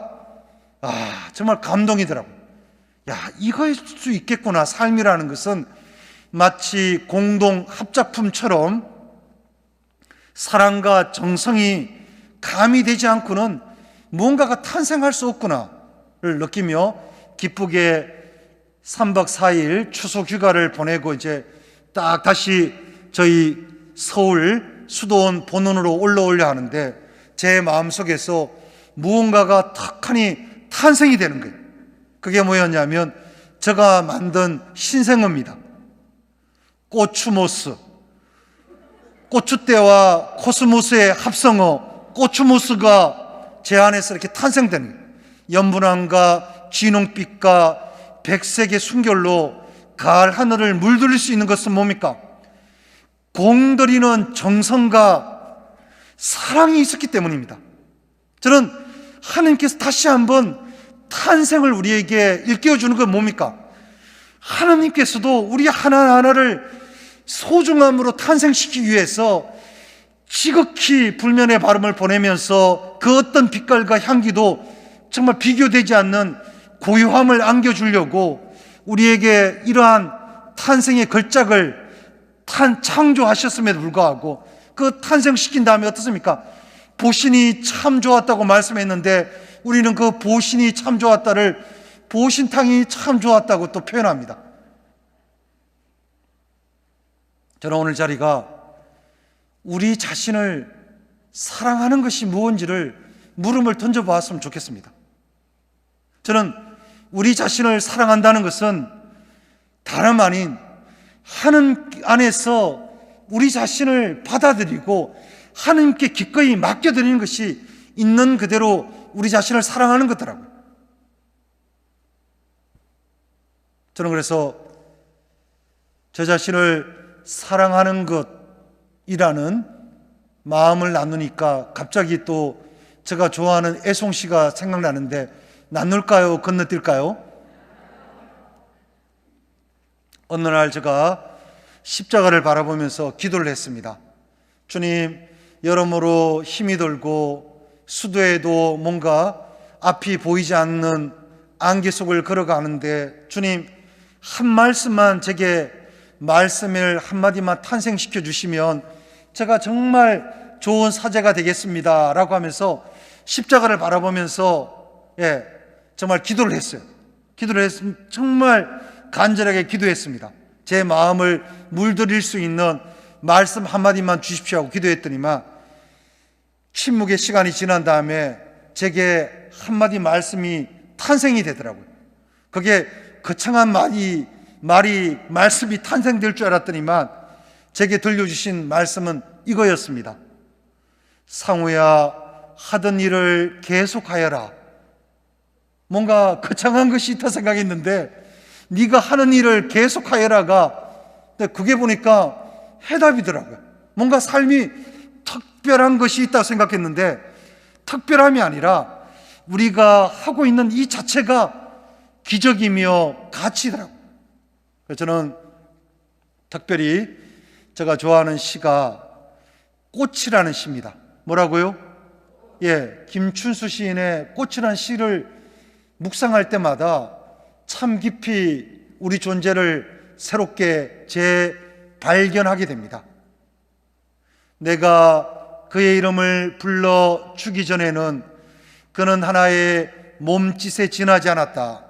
정말 감동이더라고요. 야, 이거일 수 있겠구나. 삶이라는 것은 마치 공동 합작품처럼 사랑과 정성이 가미되지 않고는 무언가가 탄생할 수 없구나를 느끼며 기쁘게 3박 4일 추석 휴가를 보내고 이제 딱 다시 저희 서울 수도원 본원으로 올라오려 하는데 제 마음속에서 무언가가 탁하니 탄생이 되는 거예요. 그게 뭐였냐면 제가 만든 신생어입니다. 고추모스, 고추대와 코스모스의 합성어 고추모스가 제 안에서 이렇게 탄생되는 거예요. 연분홍과 진홍빛과 백색의 순결로 가을 하늘을 물들일 수 있는 것은 뭡니까? 공들이는 정성과 사랑이 있었기 때문입니다. 저는 하나님께서 다시 한번 탄생을 우리에게 일깨워주는 건 뭡니까? 하나님께서도 우리 하나하나를 소중함으로 탄생시키기 위해서 지극히 불면의 바람을 보내면서 그 어떤 빛깔과 향기도 정말 비교되지 않는 고요함을 안겨주려고 우리에게 이러한 탄생의 걸작을 창조하셨음에도 불구하고 그 탄생시킨 다음에 어떻습니까? 보신이 참 좋았다고 말씀했는데 우리는 그 보신이 참 좋았다를 보신탕이 참 좋았다고 또 표현합니다. 저는 오늘 자리가 우리 자신을 사랑하는 것이 무엇인지를 물음을 던져보았으면 좋겠습니다. 저는 우리 자신을 사랑한다는 것은 다름 아닌 하나님 안에서 우리 자신을 받아들이고 하나님께 기꺼이 맡겨드리는 것이 있는 그대로 우리 자신을 사랑하는 것더라고요. 저는 그래서 저 자신을 사랑하는 것이라는 마음을 나누니까 갑자기 또 제가 좋아하는 애송시가 생각나는데 나눌까요? 건너뛸까요? 어느 날 제가 십자가를 바라보면서 기도를 했습니다. 주님, 여러모로 힘이 들고 수도에도 뭔가 앞이 보이지 않는 안개 속을 걸어가는데 주님, 한 말씀만 제게 말씀을 한마디만 탄생시켜 주시면 제가 정말 좋은 사제가 되겠습니다 라고 하면서 십자가를 바라보면서 정말 기도를 했어요. 정말 간절하게 기도했습니다. 제 마음을 물들일 수 있는 말씀 한마디만 주십시오 하고 기도했더니만 침묵의 시간이 지난 다음에 제게 한마디 말씀이 탄생이 되더라고요. 그게 거창한 말씀이 탄생될 줄 알았더니만 제게 들려주신 말씀은 이거였습니다. 상우야, 하던 일을 계속하여라. 뭔가 거창한 것이 있다 생각했는데 네가 하는 일을 계속하여라가, 그게 보니까 해답이더라고요. 뭔가 삶이 특별한 것이 있다고 생각했는데 특별함이 아니라 우리가 하고 있는 이 자체가 기적이며 가치더라고요. 그래서 저는 특별히 제가 좋아하는 시가 꽃이라는 시입니다. 뭐라고요? 김춘수 시인의 꽃이라는 시를 묵상할 때마다 참 깊이 우리 존재를 새롭게 재발견하게 됩니다. 내가 그의 이름을 불러주기 전에는 그는 하나의 몸짓에 지나지 않았다.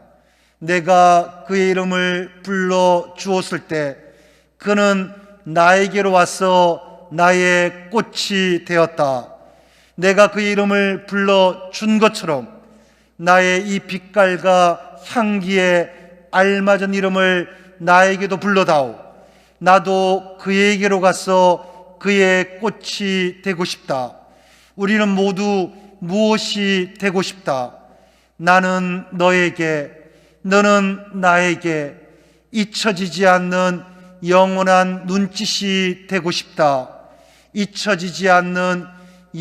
내가 그의 이름을 불러주었을 때 그는 나에게로 와서 나의 꽃이 되었다. 내가 그의 이름을 불러준 것처럼 나의 이 빛깔과 향기에 알맞은 이름을 나에게도 불러다오. 나도 그에게로 가서 그의 꽃이 되고 싶다. 우리는 모두 무엇이 되고 싶다. 나는 너에게, 너는 나에게 잊혀지지 않는 영원한 눈짓이 되고 싶다. 잊혀지지 않는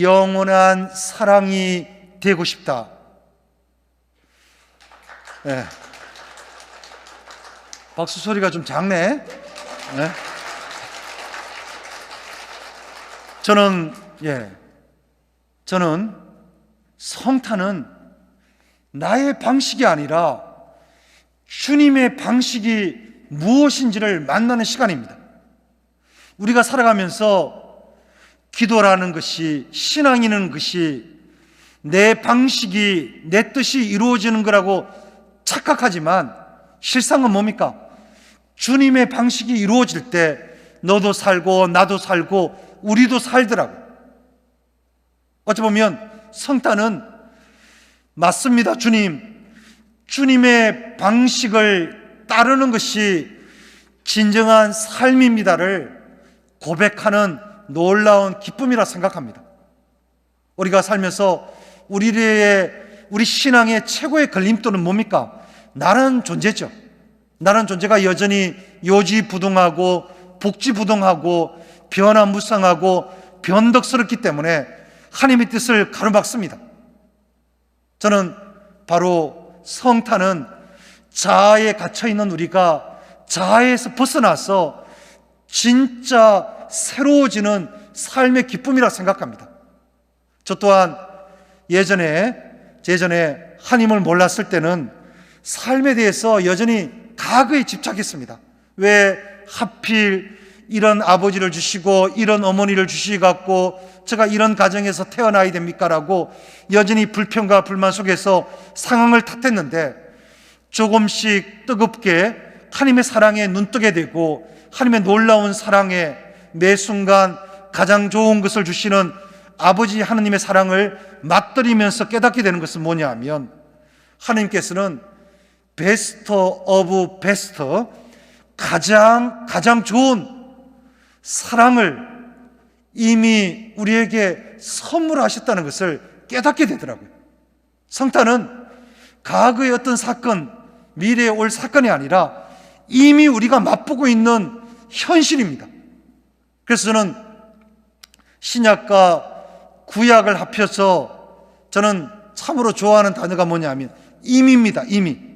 영원한 사랑이 되고 싶다. 박수 소리가 좀 작네. 저는 성탄은 나의 방식이 아니라 주님의 방식이 무엇인지를 만나는 시간입니다. 우리가 살아가면서 기도라는 것이, 신앙이라는 것이 내 방식이, 내 뜻이 이루어지는 거라고 착각하지만 실상은 뭡니까? 주님의 방식이 이루어질 때 너도 살고 나도 살고 우리도 살더라고요. 어찌 보면 성탄은 맞습니다. 주님의 방식을 따르는 것이 진정한 삶입니다를 고백하는 놀라운 기쁨이라 생각합니다. 우리가 살면서 우리 신앙의 최고의 걸림돌은 뭡니까? 나라는 존재죠. 나라는 존재가 여전히 요지부동하고 복지부동하고 변화무쌍하고 변덕스럽기 때문에 하나님의 뜻을 가로막습니다. 저는 바로 성탄은 자아에 갇혀있는 우리가 자아에서 벗어나서 진짜 새로워지는 삶의 기쁨이라 생각합니다. 저 또한 예전에 하나님을 몰랐을 때는 삶에 대해서 여전히 과거에 집착했습니다. 왜 하필 이런 아버지를 주시고 이런 어머니를 주시갖고 제가 이런 가정에서 태어나야 됩니까? 라고 여전히 불평과 불만 속에서 상황을 탓했는데 조금씩 뜨겁게 하나님의 사랑에 눈뜨게 되고 하나님의 놀라운 사랑에 매 순간 가장 좋은 것을 주시는 아버지 하나님의 사랑을 맛들이면서 깨닫게 되는 것은 뭐냐 하면 하나님께서는 베스트 오브 베스트, 가장 좋은 사랑을 이미 우리에게 선물하셨다는 것을 깨닫게 되더라고요. 성탄은 과거의 어떤 사건, 미래에 올 사건이 아니라 이미 우리가 맛보고 있는 현실입니다. 그래서 저는 신약과 구약을 합해서 저는 참으로 좋아하는 단어가 뭐냐면 임입니다. 이미.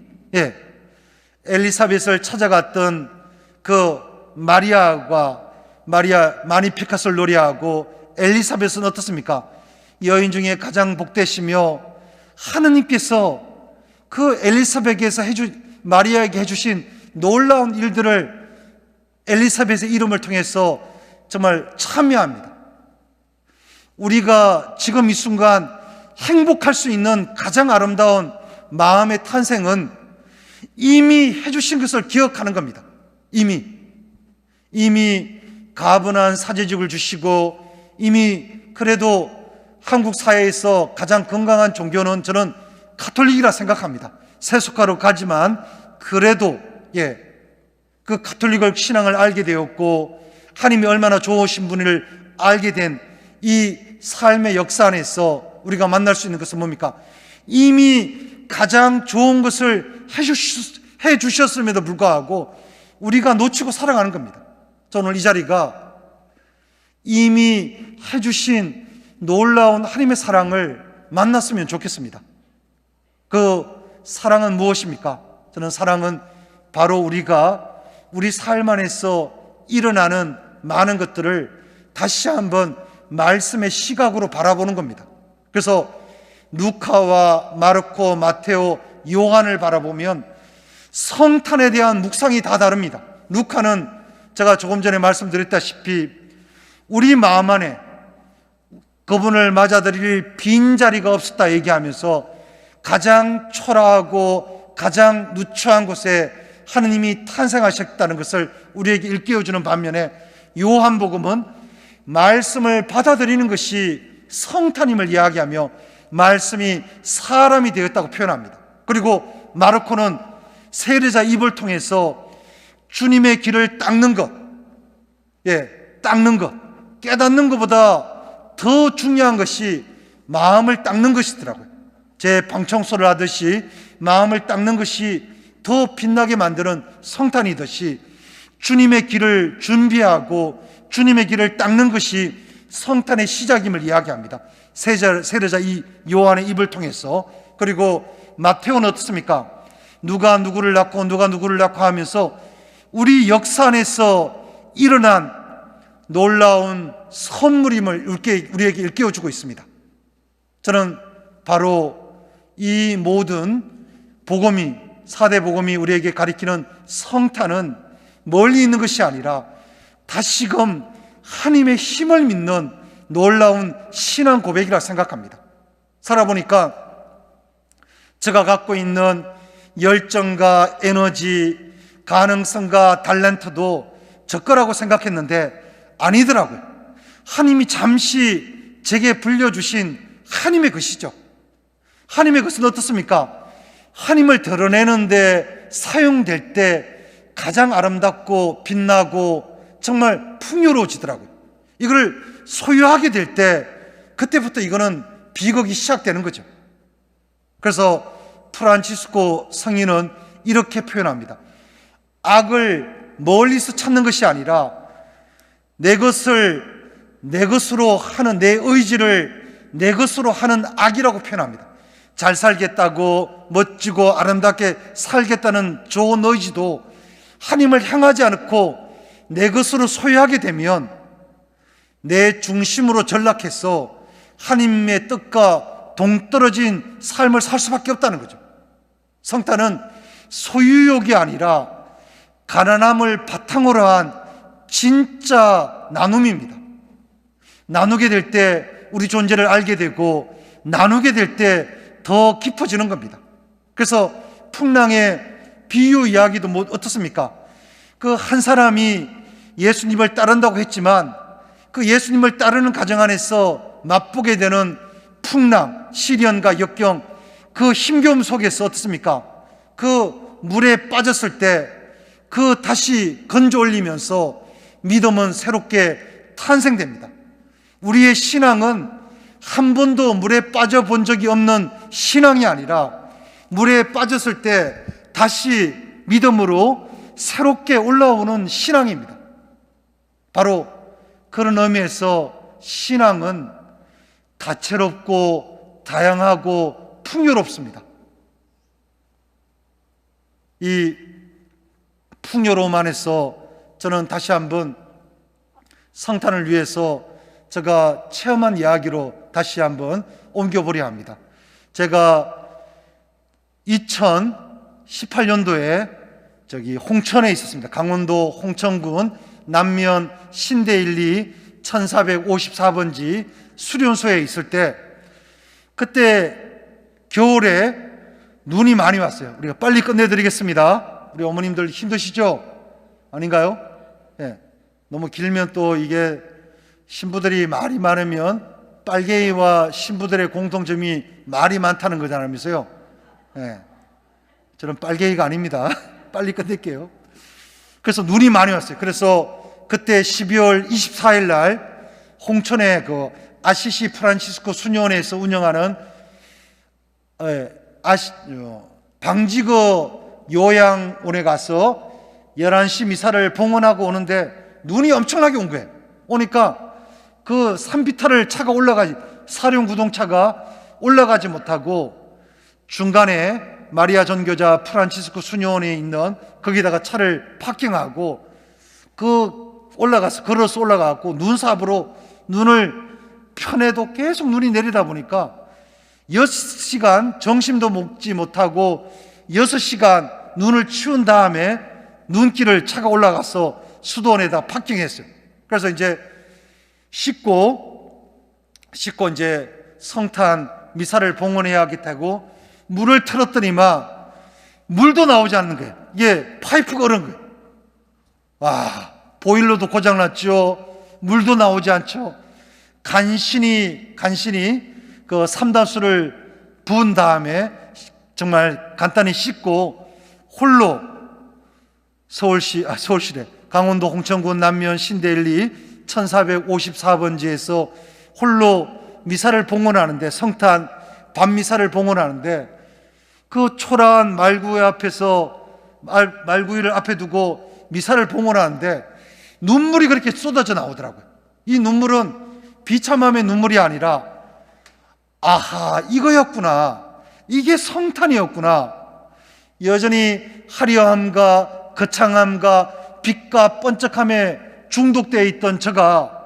엘리사벳을 찾아갔던 그 마리아 마니피카스를 노래하고 엘리사벳은 어떻습니까? 여인 중에 가장 복되시며 하느님께서 그 엘리사벳에게서 마리아에게 해주신 놀라운 일들을 엘리사벳의 이름을 통해서 정말 참여합니다. 우리가 지금 이 순간 행복할 수 있는 가장 아름다운 마음의 탄생은 이미 해주신 것을 기억하는 겁니다. 이미 가분한 사제직을 주시고 이미 그래도 한국 사회에서 가장 건강한 종교는 저는 가톨릭이라 생각합니다. 세속화로 가지만 그래도 그 가톨릭 신앙을 알게 되었고 하나님이 얼마나 좋으신 분을 알게 된 이 삶의 역사 안에서 우리가 만날 수 있는 것은 뭡니까? 이미 가장 좋은 것을 해주셨음에도 불구하고 우리가 놓치고 살아가는 겁니다. 저는 오늘 이 자리가 이미 해주신 놀라운 하나님의 사랑을 만났으면 좋겠습니다. 그 사랑은 무엇입니까? 저는 사랑은 바로 우리가 우리 삶 안에서 일어나는 많은 것들을 다시 한번 말씀의 시각으로 바라보는 겁니다. 그래서 루카와 마르코, 마테오, 요한을 바라보면 성탄에 대한 묵상이 다 다릅니다. 루카는 제가 조금 전에 말씀드렸다시피 우리 마음 안에 그분을 맞아들일 빈자리가 없었다 얘기하면서 가장 초라하고 가장 누추한 곳에 하느님이 탄생하셨다는 것을 우리에게 일깨워주는 반면에 요한복음은 말씀을 받아들이는 것이 성탄임을 이야기하며 말씀이 사람이 되었다고 표현합니다. 그리고 마르코는 세례자 입을 통해서 주님의 길을 닦는 것, 닦는 것, 깨닫는 것보다 더 중요한 것이 마음을 닦는 것이더라고요. 제 방청소를 하듯이 마음을 닦는 것이 더 빛나게 만드는 성탄이듯이 주님의 길을 준비하고 주님의 길을 닦는 것이 성탄의 시작임을 이야기합니다. 세례자 이 요한의 입을 통해서. 그리고 마테오는 어떻습니까? 누가 누구를 낳고 누가 누구를 낳고 하면서 우리 역사 안에서 일어난 놀라운 선물임을 우리에게 일깨워주고 있습니다. 저는 바로 이 모든 복음이, 4대 복음이 우리에게 가리키는 성탄은 멀리 있는 것이 아니라 다시금 하나님의 힘을 믿는 놀라운 신앙 고백이라 생각합니다. 살아보니까 제가 갖고 있는 열정과 에너지, 가능성과 탤런트도 저 거라고 생각했는데 아니더라고요. 하나님이 잠시 제게 불려주신 하나님의 것이죠. 하나님의 것은 어떻습니까? 하나님을 드러내는데 사용될 때 가장 아름답고 빛나고 정말 풍요로워지더라고요. 이걸 소유하게 될 때 그때부터 이거는 비극이 시작되는 거죠. 그래서 프란치스코 성인은 이렇게 표현합니다. 악을 멀리서 찾는 것이 아니라 내 것을 내 것으로 하는, 내 의지를 내 것으로 하는 악이라고 표현합니다. 잘 살겠다고 멋지고 아름답게 살겠다는 좋은 의지도 하나님을 향하지 않고 내 것으로 소유하게 되면 내 중심으로 전락해서 하나님의 뜻과 동떨어진 삶을 살 수밖에 없다는 거죠. 성탄은 소유욕이 아니라 가난함을 바탕으로 한 진짜 나눔입니다. 나누게 될 때 우리 존재를 알게 되고 나누게 될 때 더 깊어지는 겁니다. 그래서 풍랑의 비유 이야기도 어떻습니까? 그 한 사람이 예수님을 따른다고 했지만 그 예수님을 따르는 가정 안에서 맛보게 되는 풍랑, 시련과 역경, 그 힘겨움 속에서 어떻습니까? 그 물에 빠졌을 때 그 다시 건져 올리면서 믿음은 새롭게 탄생됩니다. 우리의 신앙은 한 번도 물에 빠져본 적이 없는 신앙이 아니라 물에 빠졌을 때 다시 믿음으로 새롭게 올라오는 신앙입니다. 바로 그런 의미에서 신앙은 다채롭고 다양하고 풍요롭습니다. 이 풍요로움 안에서 저는 다시 한번 성탄을 위해서 제가 체험한 이야기로 다시 한번 옮겨보려 합니다. 제가 2018년도에 홍천에 있었습니다. 강원도 홍천군 남면 신대일리 1454번지 수련소에 있을 때 그때 겨울에 눈이 많이 왔어요. 우리가 빨리 끝내드리겠습니다. 우리 어머님들 힘드시죠? 아닌가요? 네. 너무 길면 또 이게 신부들이 말이 많으면 빨개이와 신부들의 공통점이 말이 많다는 거잖아요. 네. 저는 빨갱이가 아닙니다. 빨리 끝낼게요. 그래서 눈이 많이 왔어요. 그래서 그때 12월 24일 날 홍천의 그 아시시 프란치스코 수녀원에서 운영하는 방지거 요양원에 가서 11시 미사를 봉헌하고 오는데 눈이 엄청나게 온 거예요. 오니까 그 산비탈을 차가 올라가지, 사륜구동차가 올라가지 못하고 중간에 마리아 전교자 프란치스코 수녀원에 있는 거기다가 차를 파킹하고 걸어서 올라가고 눈삽으로 눈을 편해도 계속 눈이 내리다 보니까 6시간 점심도 먹지 못하고 6시간 눈을 치운 다음에 눈길을 차가 올라가서 수도원에다 파킹했어요. 그래서 이제 씻고 이제 성탄 미사를 봉헌해야 하겠다고 물을 틀었더니만 물도 나오지 않는 거예요. 이게 파이프가 얼은 거예요. 와, 보일러도 고장났죠. 물도 나오지 않죠. 간신히 그 삼다수를 부은 다음에 정말 간단히 씻고 홀로 서울시래 강원도 홍천군 남면 신대일리 1454번지에서 홀로 미사를 봉헌하는데, 성탄 밤미사를 봉헌하는데, 그 초라한 말구의 앞에서 말구이를 앞에 두고 미사를 봉헌하는데 눈물이 그렇게 쏟아져 나오더라고요. 이 눈물은 비참함의 눈물이 아니라, 아하, 이거였구나, 이게 성탄이었구나. 여전히 화려함과 거창함과 빛과 번쩍함에 중독되어 있던 저가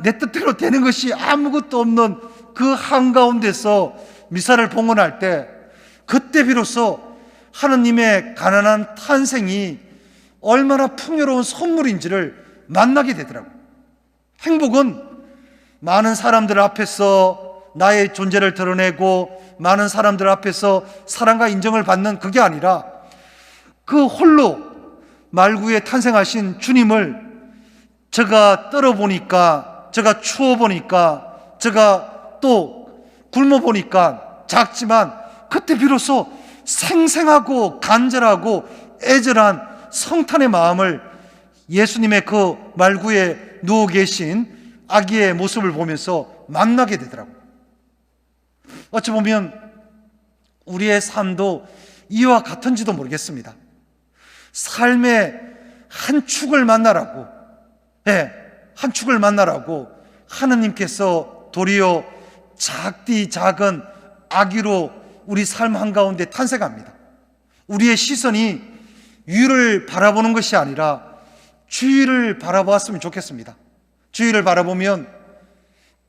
내 뜻대로 되는 것이 아무것도 없는 그 한가운데서 미사를 봉헌할 때, 그때 비로소 하느님의 가난한 탄생이 얼마나 풍요로운 선물인지를 만나게 되더라고요. 행복은 많은 사람들 앞에서 나의 존재를 드러내고 많은 사람들 앞에서 사랑과 인정을 받는 그게 아니라, 그 홀로 말구에 탄생하신 주님을 제가 떨어보니까, 제가 추워보니까, 제가 또 굶어보니까 작지만, 그때 비로소 생생하고 간절하고 애절한 성탄의 마음을 예수님의 그 말구에 누워 계신 아기의 모습을 보면서 만나게 되더라고요. 어찌 보면 우리의 삶도 이와 같은지도 모르겠습니다. 삶의 한 축을 만나라고, 한 축을 만나라고 하느님께서 도리어 작디 작은 아기로 우리 삶 한가운데 탄생합니다. 우리의 시선이 위를 바라보는 것이 아니라 주위를 바라보았으면 좋겠습니다. 주위를 바라보면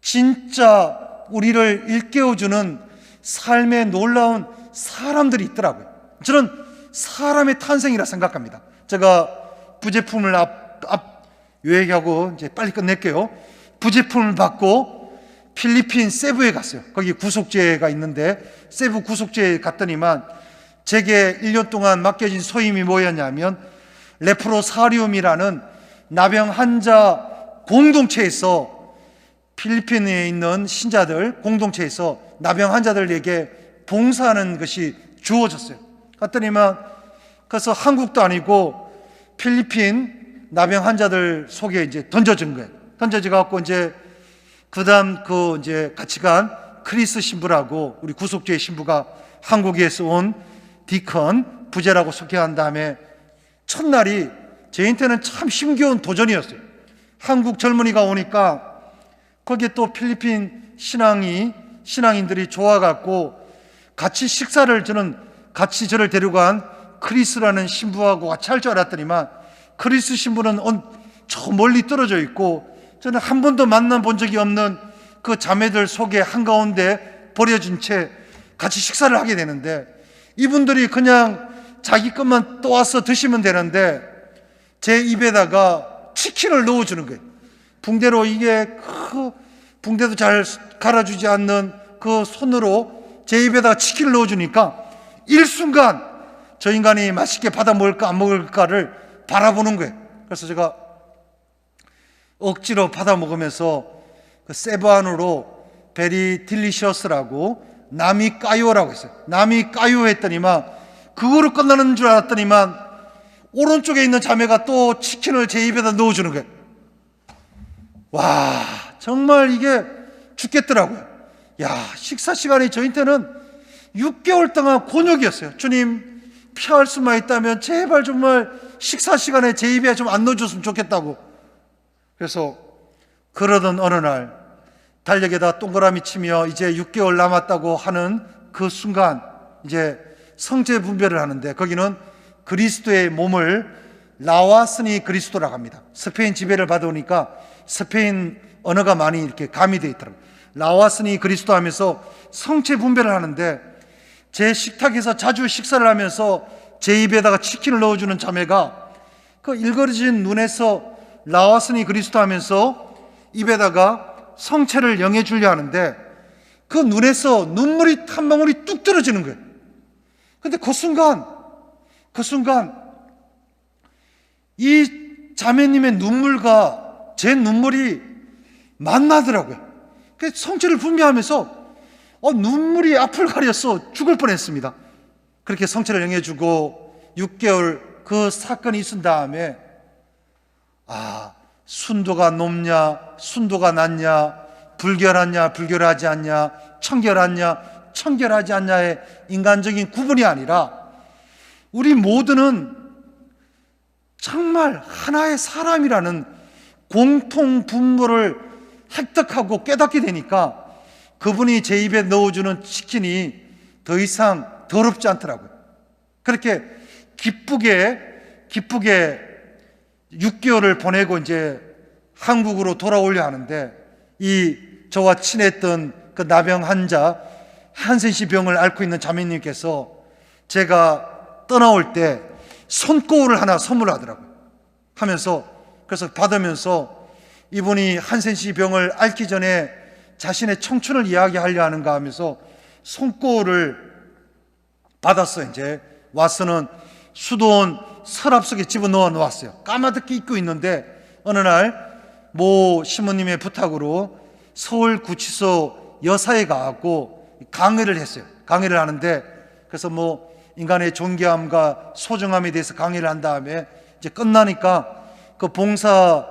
진짜 우리를 일깨워주는 삶의 놀라운 사람들이 있더라고요. 저는 사람의 탄생이라 생각합니다. 제가 부제품을 요약하고 이제 빨리 끝낼게요. 부제품을 받고 필리핀 세부에 갔어요. 거기 구속죄가 있는데 세부 구속죄에 갔더니만 제게 1년 동안 맡겨진 소임이 뭐였냐면, 레프로사리움이라는 나병 환자 공동체에서, 필리핀에 있는 신자들 공동체에서 나병 환자들에게 봉사하는 것이 주어졌어요. 갔더니만 그래서 한국도 아니고 필리핀 나병 환자들 속에 이제 던져진 거예요. 던져져 갖고 이제 그다음 이제 같이 간 크리스 신부라고, 우리 구속주의 신부가 한국에서 온 디컨 부제라고 소개한 다음에, 첫날이 저한테는 참 힘겨운 도전이었어요. 한국 젊은이가 오니까 거기에 또 필리핀 신앙인들이 좋아갖고 같이 식사를, 같이 저를 데려간 크리스라는 신부하고 같이 할 줄 알았더니만, 크리스 신부는 저 멀리 떨어져 있고, 저는 한 번도 만나본 적이 없는 그 자매들 속에 한가운데 버려진 채 같이 식사를 하게 되는데, 이분들이 그냥 자기 것만 떠와서 드시면 되는데 제 입에다가 치킨을 넣어주는 거예요. 붕대로, 이게 붕대도 잘 갈아주지 않는 그 손으로 제 입에다가 치킨을 넣어주니까 일순간 저 인간이 맛있게 받아 먹을까 안 먹을까를 바라보는 거예요. 그래서 제가 억지로 받아 먹으면서 그 세부안으로 베리 딜리셔스라고 남이 까요라고 했어요. 남이 까요 했더니만 그거로 끝나는 줄 알았더니만 오른쪽에 있는 자매가 또 치킨을 제 입에다 넣어주는 거예요. 와, 정말 이게 죽겠더라고요. 야, 식사 시간이 저희한테는 6개월 동안 곤욕이었어요. 주님, 피할 수만 있다면 제발 정말 식사 시간에 제 입에 좀 안 넣어줬으면 좋겠다고. 그래서 그러던 어느 날 달력에다 동그라미 치며 이제 6개월 남았다고 하는 그 순간 이제 성체 분별을 하는데 거기는 그리스도의 몸을 나왔으니 그리스도라고 합니다. 스페인 지배를 받아오니까 스페인 언어가 많이 이렇게 가미되어 있더라고요. 나왔으니 그리스도 하면서 성체 분별을 하는데 제 식탁에서 자주 식사를 하면서 제 입에다가 치킨을 넣어주는 자매가 그 일그러진 눈에서 나왔으니 그리스도 하면서 입에다가 성체를 영해주려 하는데 그 눈에서 눈물이 한 방울이 뚝 떨어지는 거예요. 근데 그 순간 이 자매님의 눈물과 제 눈물이 만나더라고요. 그래서 성체를 분비하면서 눈물이 앞을 가렸어 죽을 뻔했습니다. 그렇게 성체를 영해주고 6개월 그 사건이 있은 다음에 순도가 높냐 순도가 낮냐, 불결하냐 불결하지 않냐, 청결하냐 청결하지 않냐의 인간적인 구분이 아니라 우리 모두는 정말 하나의 사람이라는 공통 분모를 획득하고 깨닫게 되니까 그분이 제 입에 넣어주는 치킨이 더 이상 더럽지 않더라고요. 그렇게 기쁘게 6개월을 보내고 이제 한국으로 돌아오려 하는데 이 저와 친했던 그 나병 환자 한센씨 병을 앓고 있는 자매님께서 제가 떠나올 때 손거울을 하나 선물하더라고요. 하면서 그래서 받으면서 이분이 한센씨 병을 앓기 전에 자신의 청춘을 이야기하려 하는가 하면서 손거울을 받았어요. 이제 와서는 수도원 서랍 속에 집어넣어 놓았어요. 까마득히 입고 있는데 어느 날 모 신부님의 부탁으로 서울구치소 여사에 가고 강의를 했어요. 강의를 하는데 그래서 뭐 인간의 존귀함과 소중함에 대해서 강의를 한 다음에 이제 끝나니까 그 봉사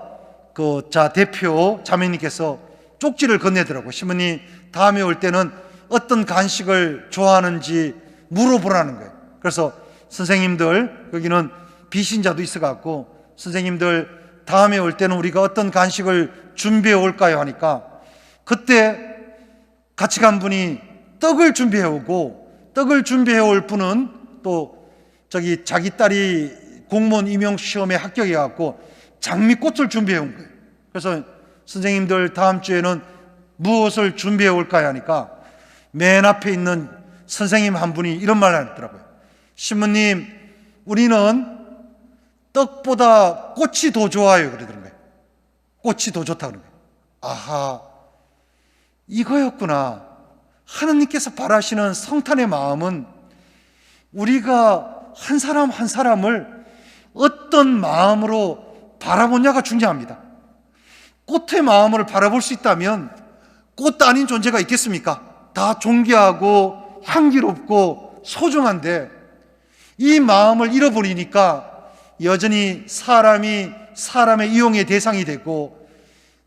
대표 자매님께서 쪽지를 건네더라고요. 신부님 다음에 올 때는 어떤 간식을 좋아하는지 물어보라는 거예요. 그래서 선생님들 여기는 비신자도 있어갖고 선생님들 다음에 올 때는 우리가 어떤 간식을 준비해 올까요 하니까 그때 같이 간 분이 떡을 준비해 오고 떡을 준비해 올 분은 또 자기 딸이 공무원 임용 시험에 합격해 갖고 장미꽃을 준비해 온 거예요. 그래서 선생님들 다음 주에는 무엇을 준비해 올까요 하니까 맨 앞에 있는 선생님 한 분이 이런 말을 하더라고요. 신부님, 우리는 떡보다 꽃이 더 좋아요. 그러더라고요. 꽃이 더 좋다 그런 거예요. 아하, 이거였구나. 하나님께서 바라시는 성탄의 마음은 우리가 한 사람 한 사람을 어떤 마음으로 바라보냐가 중요합니다. 꽃의 마음을 바라볼 수 있다면 꽃 아닌 존재가 있겠습니까? 다 존귀하고 향기롭고 소중한데 이 마음을 잃어버리니까 여전히 사람의 이용의 대상이 되고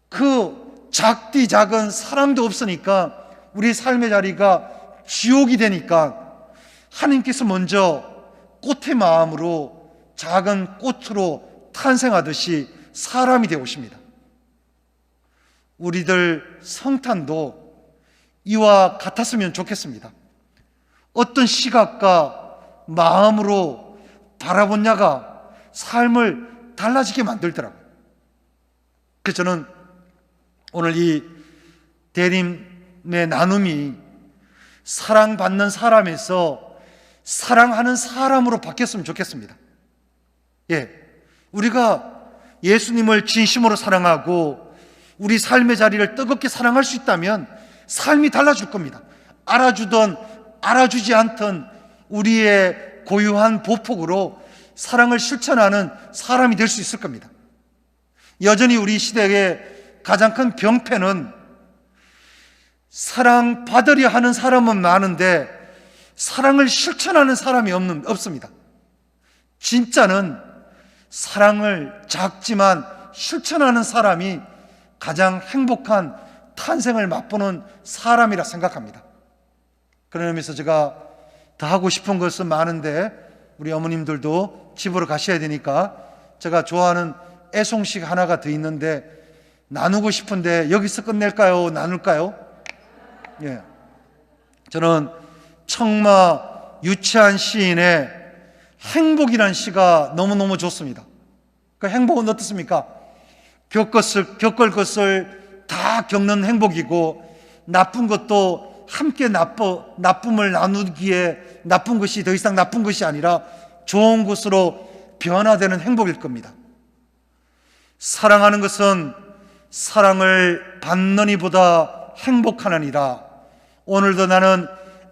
그 작디 작은 사랑도 없으니까 우리 삶의 자리가 지옥이 되니까 하나님께서 먼저 꽃의 마음으로 작은 꽃으로 탄생하듯이 사람이 되어 오십니다. 우리들 성탄도 이와 같았으면 좋겠습니다. 어떤 시각과 마음으로 바라보냐가 삶을 달라지게 만들더라고요. 그래서 저는 오늘 이 대림의 나눔이 사랑받는 사람에서 사랑하는 사람으로 바뀌었으면 좋겠습니다. 우리가 예수님을 진심으로 사랑하고 우리 삶의 자리를 뜨겁게 사랑할 수 있다면 삶이 달라질 겁니다. 알아주든 알아주지 않든 우리의 고유한 보폭으로 사랑을 실천하는 사람이 될 수 있을 겁니다. 여전히 우리 시대의 가장 큰 병폐는 사랑받으려 하는 사람은 많은데 사랑을 실천하는 사람이 없습니다. 진짜는 사랑을 작지만 실천하는 사람이 가장 행복한 탄생을 맛보는 사람이라 생각합니다. 그런 의미에서 제가 더 하고 싶은 것은 많은데 우리 어머님들도 집으로 가셔야 되니까 제가 좋아하는 애송식 하나가 더 있는데 나누고 싶은데 여기서 끝낼까요? 나눌까요? 예. 저는 청마 유치한 시인의 행복이라는 시가 너무너무 좋습니다. 그 행복은 어떻습니까? 겪을 것을 다 겪는 행복이고 나쁜 것도 함께 나쁨을 나누기에 나쁜 것이 더 이상 나쁜 것이 아니라 좋은 것으로 변화되는 행복일 겁니다. 사랑하는 것은 사랑을 받는 이보다 행복하느니라. 오늘도 나는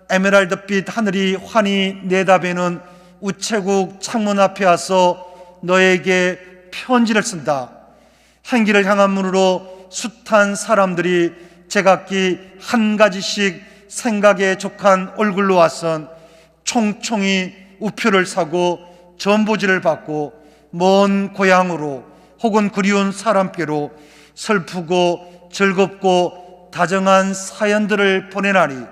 에메랄드빛 하늘이 환히 내다보는 우체국 창문 앞에 와서 너에게 편지를 쓴다. 행기를 향한 문으로 숱한 사람들이 제각기 한 가지씩 생각에 족한 얼굴로 와선 총총히 우표를 사고 전보지를 받고 먼 고향으로 혹은 그리운 사람께로 슬프고 즐겁고 다정한 사연들을 보내나니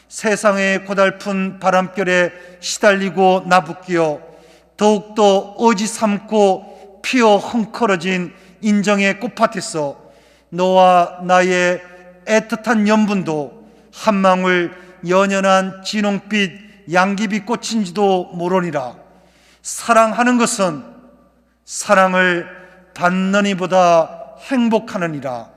세상의 고달픈 바람결에 시달리고 나부끼어 더욱더 어지삼고 피어 흥커러진 인정의 꽃밭에서 너와 나의 애틋한 연분도 한 방울 연연한 진홍빛 양귀비 꽃인지도 모르니라. 사랑하는 것은 사랑을 받는 이보다 행복하느니라.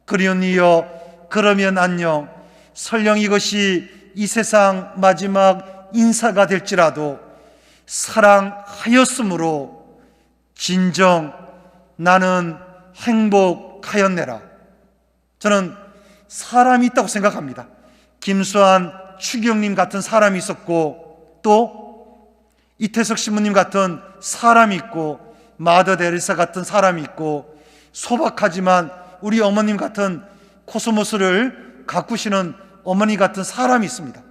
그리운 이여 그러면 안녕. 설령 이것이 이 세상 마지막 인사가 될지라도 사랑하였으므로 진정 나는 행복하였네라. 저는 사람이 있다고 생각합니다. 김수환, 추경님 같은 사람이 있었고 또 이태석 신부님 같은 사람이 있고 마더 데레사 같은 사람이 있고 소박하지만 우리 어머님 같은 코스모스를 가꾸시는 어머니 같은 사람이 있습니다.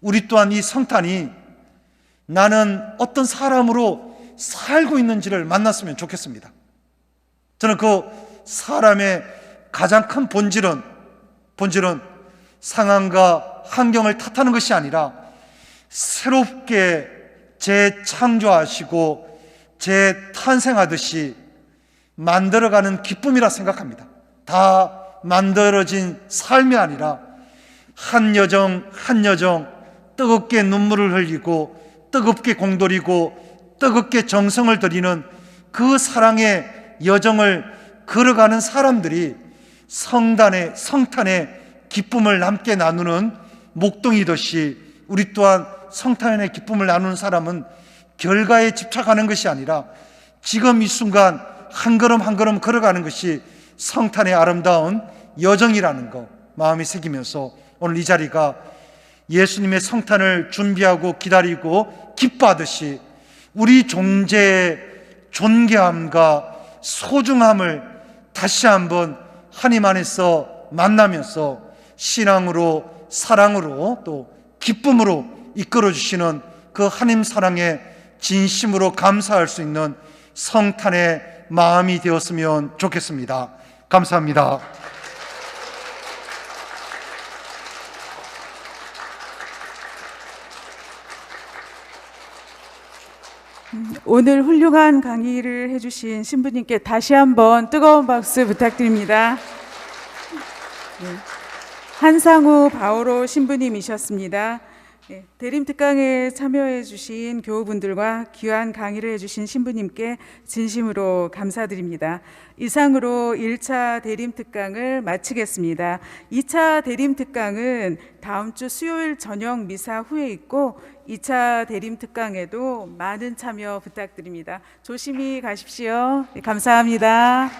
우리 또한 이 성탄이 나는 어떤 사람으로 살고 있는지를 만났으면 좋겠습니다. 저는 그 사람의 가장 큰 본질은 상황과 환경을 탓하는 것이 아니라 새롭게 재창조하시고 재탄생하듯이 만들어가는 기쁨이라 생각합니다. 다 만들어진 삶이 아니라 한 여정 한 여정 뜨겁게 눈물을 흘리고 뜨겁게 공돌이고 뜨겁게 정성을 들이는 그 사랑의 여정을 걸어가는 사람들이 성탄의 기쁨을 함께 나누는 목동이듯이 우리 또한 성탄의 기쁨을 나누는 사람은 결과에 집착하는 것이 아니라 지금 이 순간 한 걸음 한 걸음 걸어가는 것이 성탄의 아름다운 여정이라는 것 마음에 새기면서 오늘 이 자리가 예수님의 성탄을 준비하고 기다리고 기뻐하듯이 우리 존재의 존귀함과 소중함을 다시 한번 하나님 안에서 만나면서 신앙으로 사랑으로 또 기쁨으로 이끌어 주시는 그 하나님 사랑에 진심으로 감사할 수 있는 성탄의 마음이 되었으면 좋겠습니다. 감사합니다. 오늘 훌륭한 강의를 해주신 신부님께 다시 한번 뜨거운 박수 부탁드립니다. 네. 한상우 바오로 신부님이셨습니다. 네, 대림특강에 참여해 주신 교우분들과 귀한 강의를 해주신 신부님께 진심으로 감사드립니다. 이상으로 1차 대림특강을 마치겠습니다. 2차 대림특강은 다음 주 수요일 저녁 미사 후에 있고 2차 대림특강에도 많은 참여 부탁드립니다. 조심히 가십시오. 네, 감사합니다.